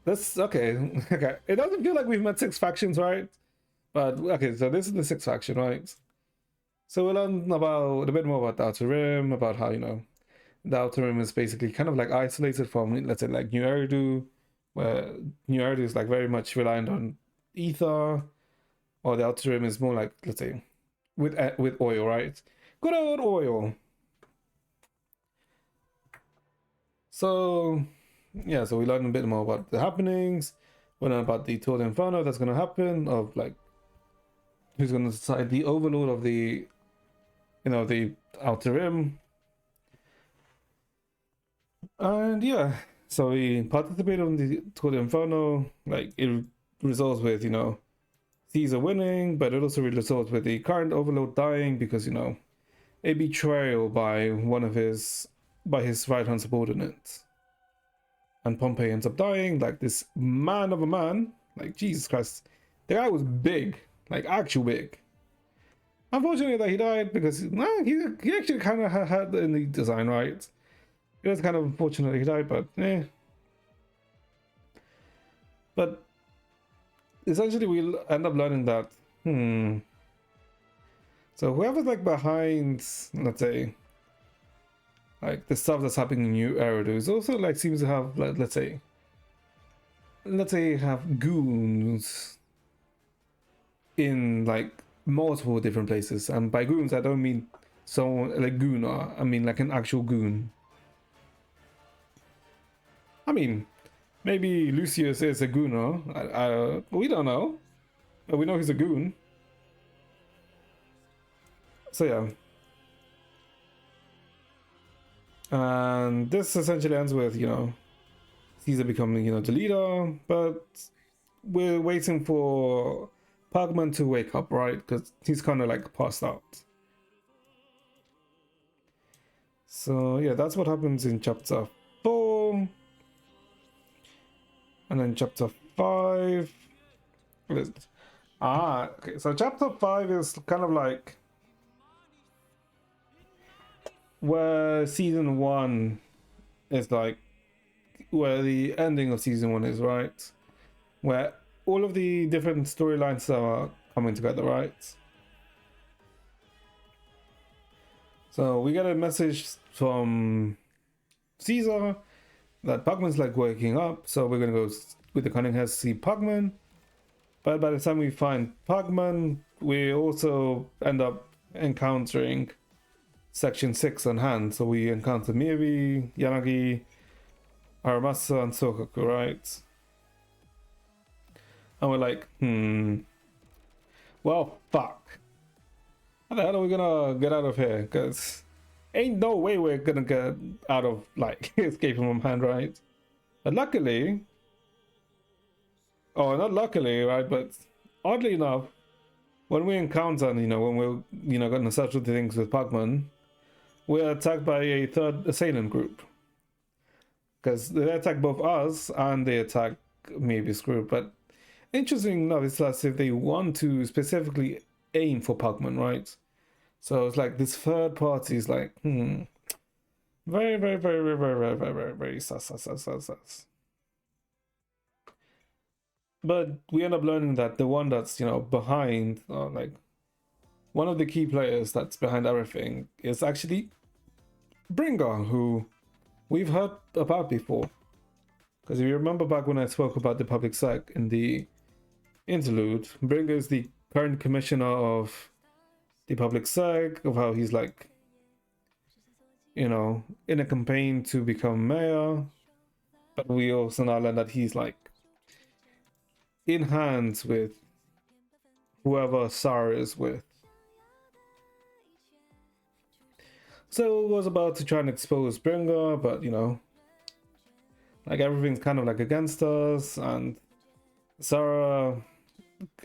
This okay. Okay. It doesn't feel like we've met 6 factions, right? But okay, so this is the 6th faction, right? So we learned about a bit more about the Outer Rim, about how, you know, the Outer Rim is basically kind of like isolated from, let's say, like New Eridu, where New Eridu is like very much reliant on ether, or the Outer Rim is more like, let's say, with oil, right? Good old oil. So yeah, so we learned a bit more about the happenings. We learned about the Tour Inferno that's gonna happen, of like who's gonna decide the overlord of the, you know, the Outer Rim. And yeah, so we participated in the Tour de Inferno. Like, it results with, you know, Caesar winning, but it also results with the current overlord dying because, you know, a betrayal by his right hand subordinates. And Pompey ends up dying, like this man of a man. Like, Jesus Christ. The guy was big, like actual big. Unfortunately that he died because he actually kind of had in the design, right? It was kind of unfortunate that he died, but But essentially we'll end up learning that, so whoever's like behind, let's say, like the stuff that's happening in New Eridu is also like seems to have, like, let's say have goons in like multiple different places. And by goons I don't mean someone like gooner, I mean like an actual goon. I mean, maybe Lucius is a gooner. We don't know, but we know he's a goon. So yeah. And this essentially ends with, you know, Caesar becoming, you know, the leader, but we're waiting for Pugman to wake up, right? Because he's kind of like passed out. So yeah, that's what happens in chapter 4. And then chapter 5. Okay, so chapter 5 is kind of like where season 1 is, like where the ending of season 1 is, right? Where all of the different storylines are coming together, right? So we get a message from Caesar that Pugman's like waking up, so we're gonna go with the Cunninghams to see Pugman. But by the time we find Pugman, we also end up encountering Section 6 on hand. So we encounter Miyabi, Yanagi, Aramasa, and Sokaku, right? And we're like, well, fuck. How the hell are we gonna get out of here? Because ain't no way we're gonna get out of, like, escaping from hand, right? But luckily, not luckily, right? But oddly enough, when we encounter, you know, when we're, you know, gonna search for the things with Pugman, we're attacked by a third assailant group. Because they attack both us and they attack Miyabi's group. But interesting enough, it's as if they want to specifically aim for Pugman, right? So it's like this third party is like, very, very, very, very, very, very, very, very sus. But we end up learning that the one that's, you know, behind, like, one of the key players that's behind everything is actually Bringar, who we've heard about before. Because if you remember back when I spoke about the public sec in the interlude, Bringar is the current commissioner of the public sec, of how he's like, you know, in a campaign to become mayor. But we also now learn that he's like in hands with whoever Sarah is with. So was about to try and expose Bringar, but you know, like everything's kind of like against us, and Sarah,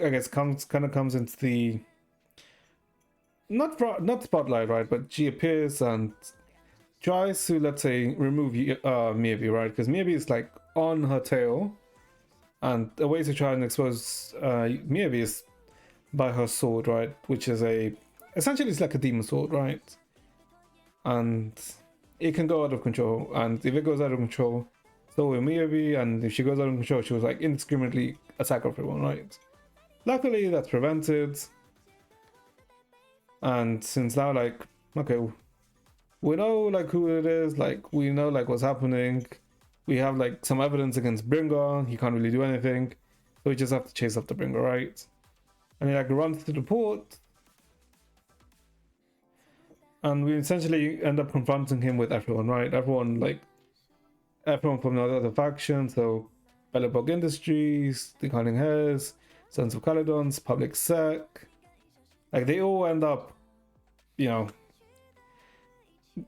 I guess, comes into the not spotlight, right? But she appears and tries to, let's say, remove Miyabi, right? Because Miyabi is like on her tail, and a way to try and expose Miyabi is by her sword, right? Which is essentially it's like a demon sword, right? And it can go out of control, and if it goes out of control, stole Miyabi, and if she goes out of control, she was like indiscriminately attack everyone, right? Luckily, that's prevented. And since now, like, okay, we know like who it is, like we know like what's happening. We have like some evidence against Bringer. He can't really do anything, so we just have to chase after Bringer, right? And he like runs to the port, and we essentially end up confronting him with everyone, right? Everyone from the other faction, so Belobog Industries, the Cunning Hairs, Sons of Caledons, Public Sec. Like they all end up, you know,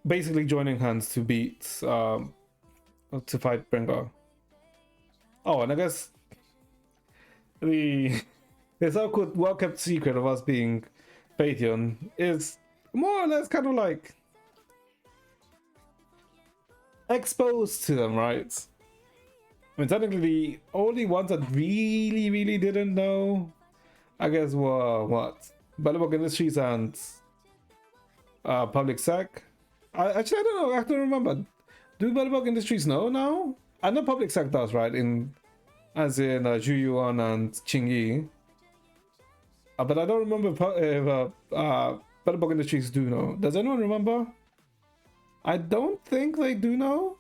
basically joining hands to beat to fight Bringer. Oh, and I guess the so-called well-kept secret of us being Phaeton is more or less kind of like exposed to them, right? I mean, technically, the only ones that really didn't know, I guess, were what? Belobog Industries and Public Sec. I don't know. I don't remember. Do Belobog Industries know now? I know Public Sec does, right? As in Zhu Yuan and Qing Yi. But I don't remember if Belobog Industries do know. Does anyone remember? I don't think they do know.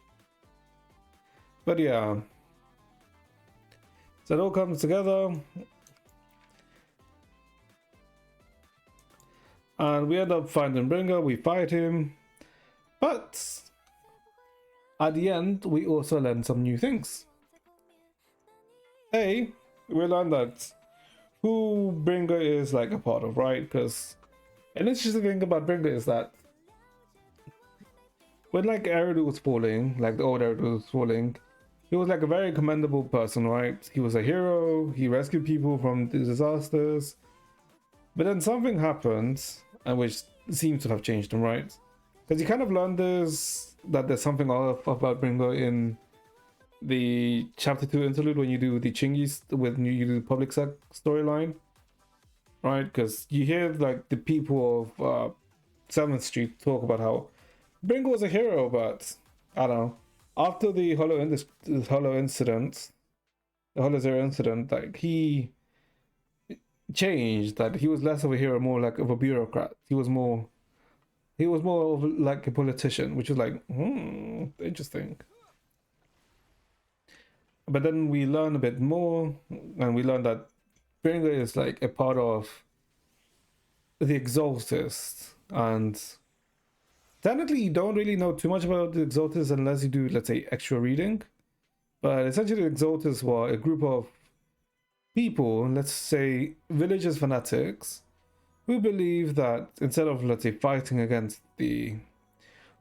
But yeah. So it all comes together. And we end up finding Bringer, we fight him. But at the end, we also learn some new things. We learn that who Bringer is like a part of, right? Because an interesting thing about Bringer is that when like Eridu was falling, like the old Eridu was falling, he was like a very commendable person, right? He was a hero, he rescued people from disasters. But then something happened, and which seems to have changed him, right? Because you kind of learned that there's something off about Bringer in the chapter 2 interlude when you do the Chingis when you do the Public Sec storyline, right? Because you hear like the people of 7th Street talk about how Bringer was a hero, but I don't know. After the Hollow incident, the Hollow Zero incident, like he changed. That he was less of a hero, more like of a bureaucrat. He was more of like a politician, which is like interesting. But then we learn a bit more, and we learn that Bringer is like a part of the Exaltists, and technically you don't really know too much about the Exaltists unless you do, let's say, extra reading. But essentially the Exaltists were a group of people, let's say religious fanatics, who believe that instead of, let's say, fighting against the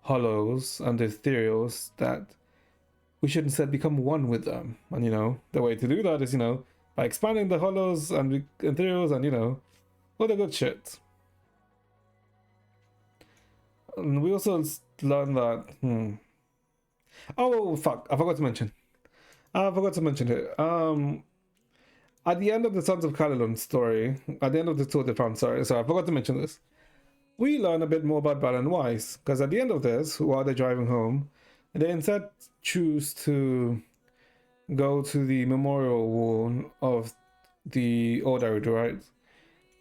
Hollows and the Ethereals, that we should instead become one with them. And, you know, the way to do that is, you know, by expanding the Hollows and Ethereals and, you know, all the good shit. And we also learned that, oh, fuck, I forgot to mention it. At the end of the Sons of Caledon story, at the end of the Tour de France, sorry, I forgot to mention this. We learn a bit more about Balan Weiss, because at the end of this, while they're driving home, they instead choose to go to the memorial wall of the Old Eridu, right?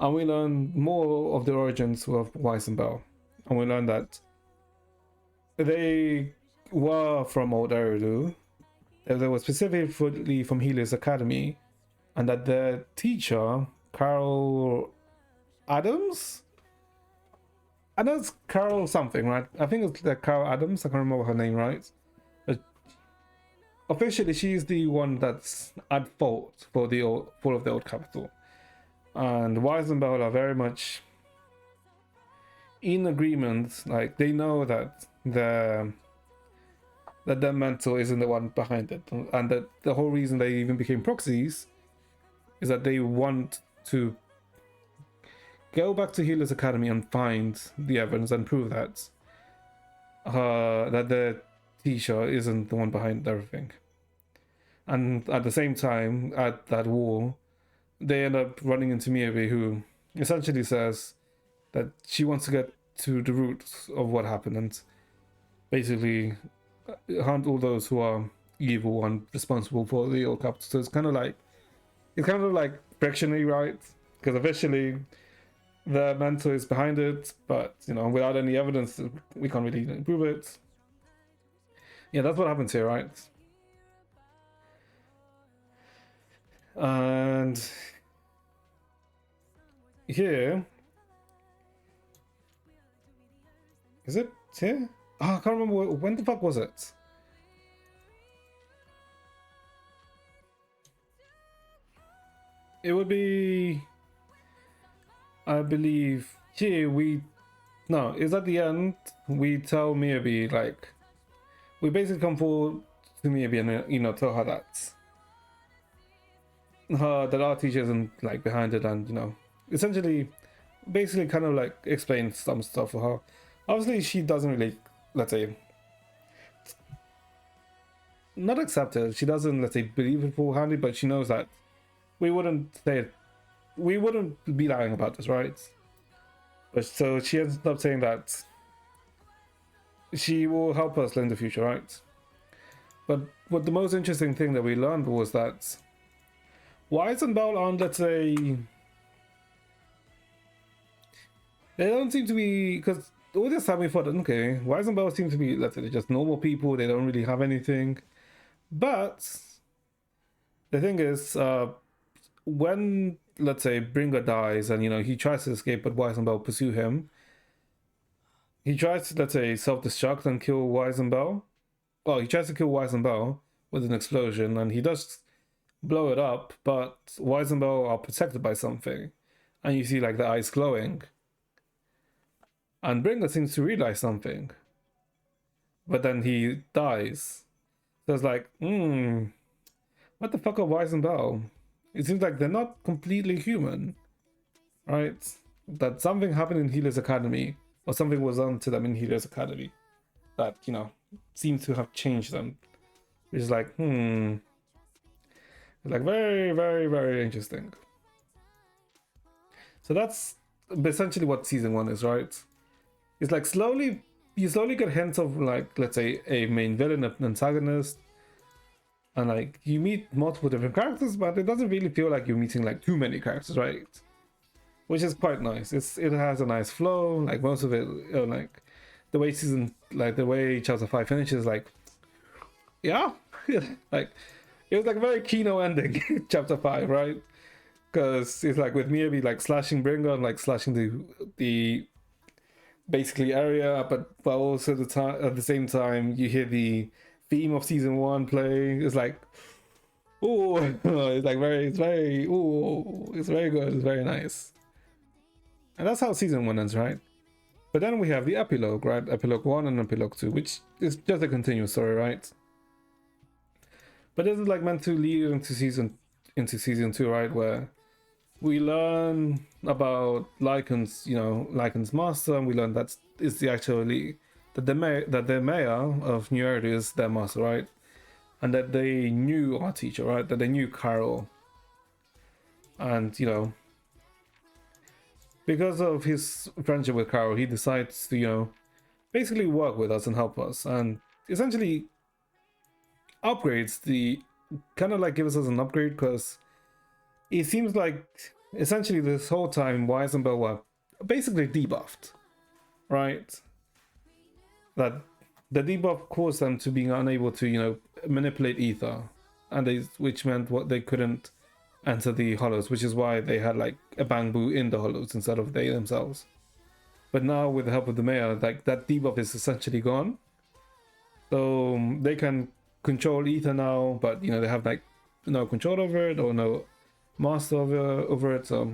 And we learn more of the origins of Weiss and Bell. And we learn that they were from Old Eridu, they were specifically from Helios Academy, and that their teacher, Carol Adams? I know it's Carol something, right? I think it's like Carol Adams. I can't remember her name, right? But officially, she's the one that's at fault for the fall of the old capital. And Weiss and Bell are very much in agreement. Like, they know that their mentor isn't the one behind it. And that the whole reason they even became proxies is that they want to go back to Helios Academy and find the evidence and prove that the teacher isn't the one behind everything. And at the same time, at that wall, they end up running into Miyabi, who essentially says that she wants to get to the root of what happened and basically hunt all those who are evil one responsible for the old capital. So it's kind of like frictionally, right? Because officially the mentor is behind it, but you know, without any evidence, we can't really prove it. Yeah, that's what happens here, right? And here, is it here? Oh, I can't remember when the fuck was it? It would be, I believe, here no, it's at the end. We tell Miyabi, like, we basically come forward to Miyabi and, you know, tell her that our teacher isn't like behind it, and you know, essentially, basically, kind of like explain some stuff for her. Obviously, she doesn't really, let's say, not accept it. She doesn't, let's say, believe it full-handedly, but she knows that we wouldn't be lying about this, right? But so she ends up saying that she will help us in the future, right? But what the most interesting thing that we learned was that Wise and Bell aren't, let's say, they don't seem to be, because all this time we thought, okay, Wise and Bell seem to be, let's say, they're just normal people, they don't really have anything. But the thing is, when, let's say, Bringer dies and, you know, he tries to escape, but Wise and Bell pursue him, he tries to, let's say, self-destruct and kill Wise and Bell. Well, he tries to kill Wise and Bell with an explosion, and he does blow it up, but Wise and Bell are protected by something, and you see like the eyes glowing. And Bringer seems to realize something, but then he dies. So it's like, what the fuck are Wise and Bell? It seems like they're not completely human, right? That something happened in Healer's Academy, or something was done to them in Healer's Academy that, you know, seems to have changed them. Which is like, like very, very, very interesting. So that's essentially what season 1 is, right? It's like you slowly get hints of, like, let's say, a main villain, an antagonist, and like you meet multiple different characters, but it doesn't really feel like you're meeting like too many characters, right? Which is quite nice. It has a nice flow. Like most of it, you know, like the way chapter 5 finishes, like, yeah, like it was like a very Kino ending, chapter 5, right? Because it's like with Miyabi like slashing Bringer and like slashing the basically area, but also at the same time you hear the theme of season 1 play. It's like, oh, it's like it's very good. It's very nice. And that's how season 1 ends, right? But then we have the epilogue, right? Epilogue 1 and epilogue 2, which is just a continuous story, right? But this is like meant to lead into season 2, right? Where we learn about Lycan's, you know, Lycan's master, and we learn that the mayor of New Area is their master, right? And that they knew our teacher, right? That they knew Carol. And, you know, because of his friendship with Carol, he decides to, you know, basically work with us and help us, and essentially upgrades kind of like gives us an upgrade, because it seems like essentially this whole time Wise and Bell were basically debuffed, right? That the debuff caused them to being unable to, you know, manipulate ether, and which meant what they couldn't enter the hollows, which is why they had like a Bangbu in the hollows instead of they themselves. But now with the help of the mayor, like that debuff is essentially gone, so they can control ether now, but you know, they have like no control over it or no master over it. So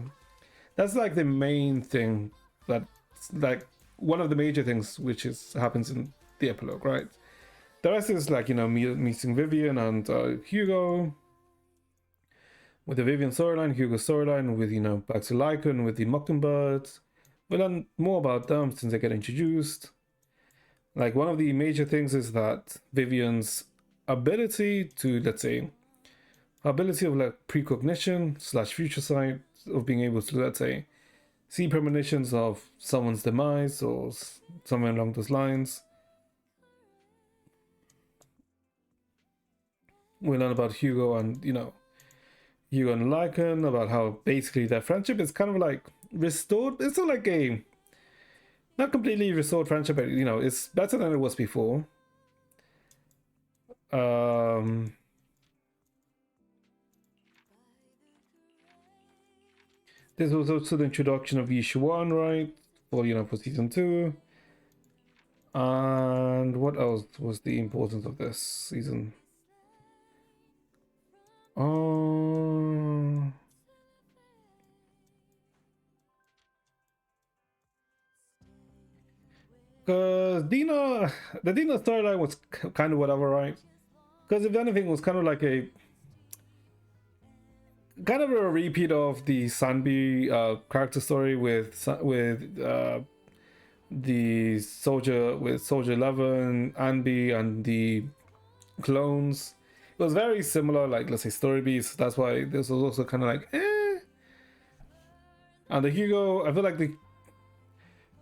that's like the main thing, that's like one of the major things which happens in the epilogue, right? The rest is like, you know, meeting Vivian and Hugo, with the Vivian storyline, Hugo storyline, with, you know, back to Lycan with the Mockingbirds. We learn more about them since they get introduced. Like one of the major things is that Vivian's ability to, let's say, ability of like precognition / future sight, of being able to, let's say, see premonitions of someone's demise or somewhere along those lines. we learn about Hugo and Hugo and Lycan, about how basically their friendship is kind of like restored. It's not like a not completely restored friendship, but it's better than it was before. This was also the introduction of Yishuan, right? For season 2. And what else was the importance of this season? Because the Dina storyline was kind of whatever, right? Because if anything, it was kind of like a repeat of the Sanbi character story with the soldier 11, Anbi, and the clones. It was very similar, like let's say story beats. That's why this was also kind of like And the Hugo, I feel like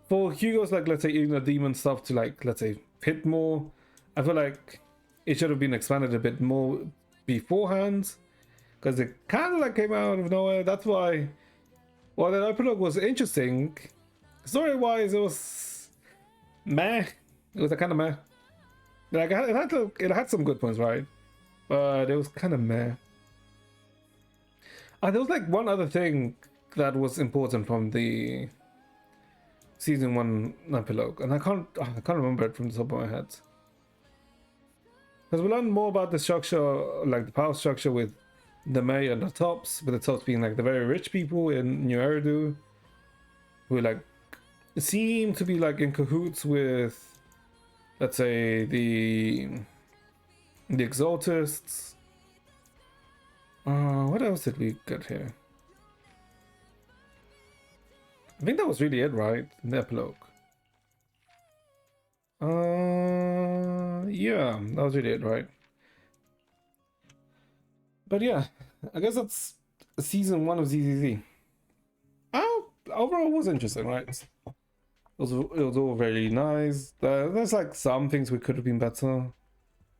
for Hugo's like let's say even demon stuff to like let's say hit more, I feel like it should have been expanded a bit more beforehand, because it kind of like came out of nowhere. That's why while the epilogue was interesting, story wise it was meh. It was a kind of meh. Like it had some good points, right? But it was kind of meh. There was like one other thing that was important from the season 1 epilogue, and I can't remember it from the top of my head. Because we learned more about the structure, like the power structure with the May and the Tops, with the Tops being like the very rich people in New Eridu, who like seem to be like in cahoots with, let's say, the Exaltists. What else did we get here? I think that was really it, right? In the epilogue. Yeah, that was really it, right? But yeah, I guess that's season 1 of ZZZ. Overall, it was interesting, right? It was all very nice. There's like some things we could have been better,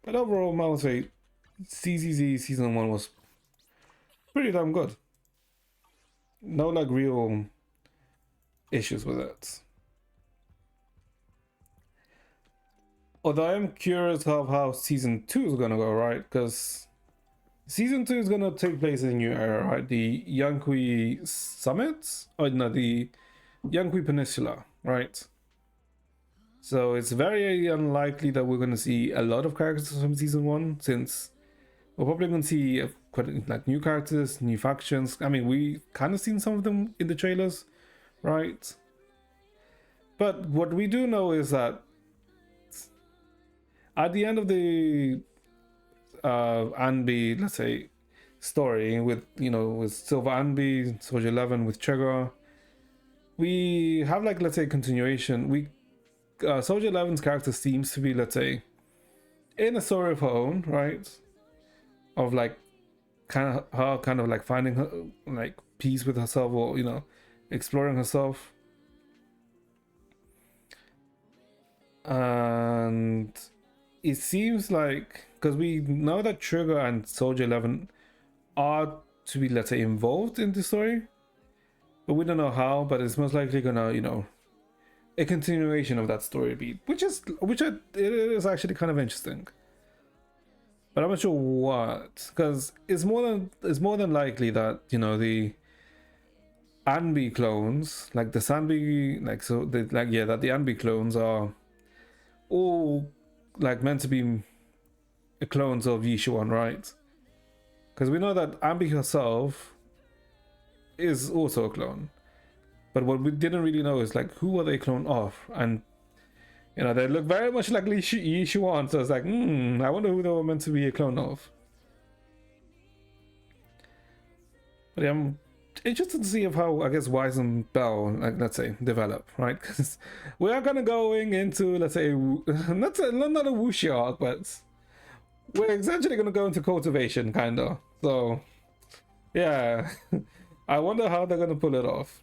but overall, I would say ZZZ season 1 was pretty damn good. No like real issues with it. Although I am curious of how season 2 is gonna go, right? Because season 2 is gonna take place in a new era, right? The Yanqui Summit? Oh no, the Yanqui Peninsula, right? So it's very unlikely that we're gonna see a lot of characters from season 1, since we're probably gonna see quite like new characters, new factions. I mean, we kind of seen some of them in the trailers, right? But what we do know is that at the end of the Anbi, let's say, story with Silver Anbi, Soldier 11 with Trigger, we have like let's say continuation. Soldier 11's character seems to be, let's say, in a story of her own, right? Of like kind of like finding her like peace with herself, or exploring herself. And it seems like, because we know that Trigger and Soldier 11 are to be, let's say, involved in the story, but we don't know how. But it's most likely gonna, a continuation of that story beat, it is actually kind of interesting. But I'm not sure what, because it's more than likely that the Anbi clones, like the Sanbi, that the Anbi clones are all like meant to be clones of Yishuan, right? Because we know that Anbi herself is also a clone, but what we didn't really know is like who are they cloned of, and they look very much like Yishuan, so it's like I wonder who they were meant to be a clone of. But yeah, I'm interested to see of how, I guess, Wise and Bell, like, let's say, develop, right? Because we are kind of going into, let's say, not a wuxia arc, but we're essentially going to go into cultivation, kind of. So, yeah, I wonder how they're going to pull it off.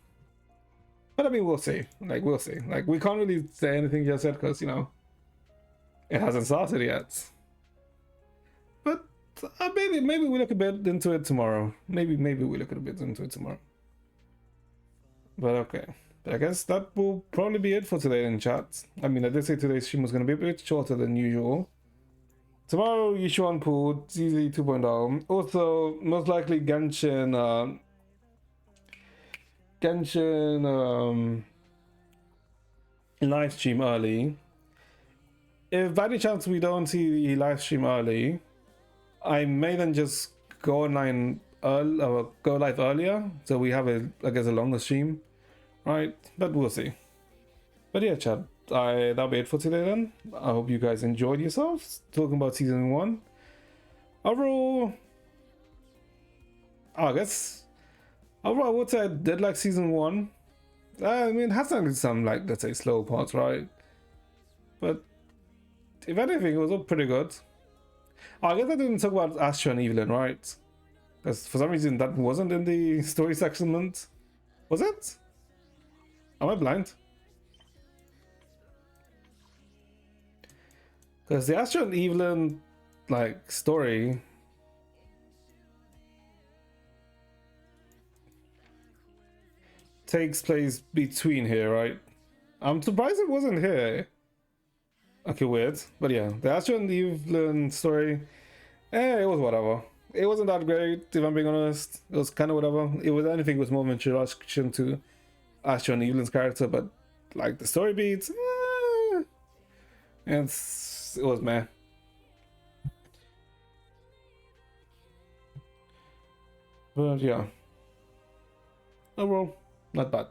But I mean, we'll see. We'll see. We can't really say anything just yet because, it hasn't started yet. But maybe we look a bit into it tomorrow. Maybe we look a bit into it tomorrow. But okay. I guess that will probably be it for today in chat. I mean, I did say today's stream was going to be a bit shorter than usual. Tomorrow, Yishuan Pool, ZZ 2.0. Also, most likely Genshin, live stream early. If by any chance we don't see the live stream early, I may then just go online go live earlier, so we have I guess a longer stream, right? But we'll see. But yeah, chat, that'll be it for today then. I hope you guys enjoyed yourselves talking about season 1. Overall, I guess overall I would say I did like season 1. I mean, it has some like, let's say, slow parts, right? But if anything, it was all pretty good. I guess I didn't talk about Astra and Evelyn, right? Because for some reason that wasn't in the story segment. Was it? Am I blind? Because the Astra and Evelyn, like, story... takes place between here, right? I'm surprised it wasn't here. Okay, weird. But yeah, the Astra and Evelyn story, it was whatever. It wasn't that great, if I'm being honest. It was kind of whatever. It was anything with more of an introduction to Astra and Evelyn's character, but like the story beats, it was meh. But yeah, overall, not bad.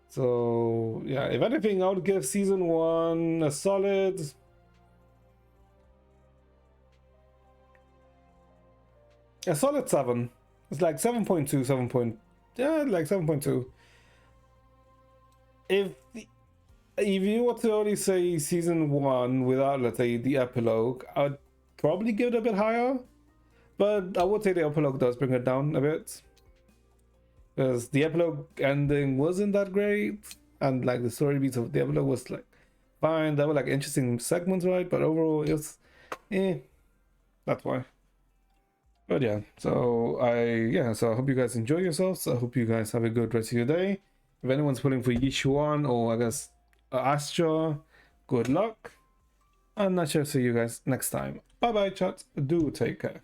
So yeah, if anything, I would give season 1 a solid... a solid 7. It's like 7.2, 7. Yeah, like 7.2. If you were to only say season 1 without, let's say, the epilogue, I'd probably give it a bit higher. But I would say the epilogue does bring it down a bit. Because the epilogue ending wasn't that great. And like the story beats of the epilogue was like fine. There were like interesting segments, right? But overall, it's that's why. But yeah, so I hope you guys enjoy yourselves. I hope you guys have a good rest of your day. If anyone's pulling for Yishuan or I guess Astra, good luck. And I shall see you guys next time. Bye bye, chat. Do take care.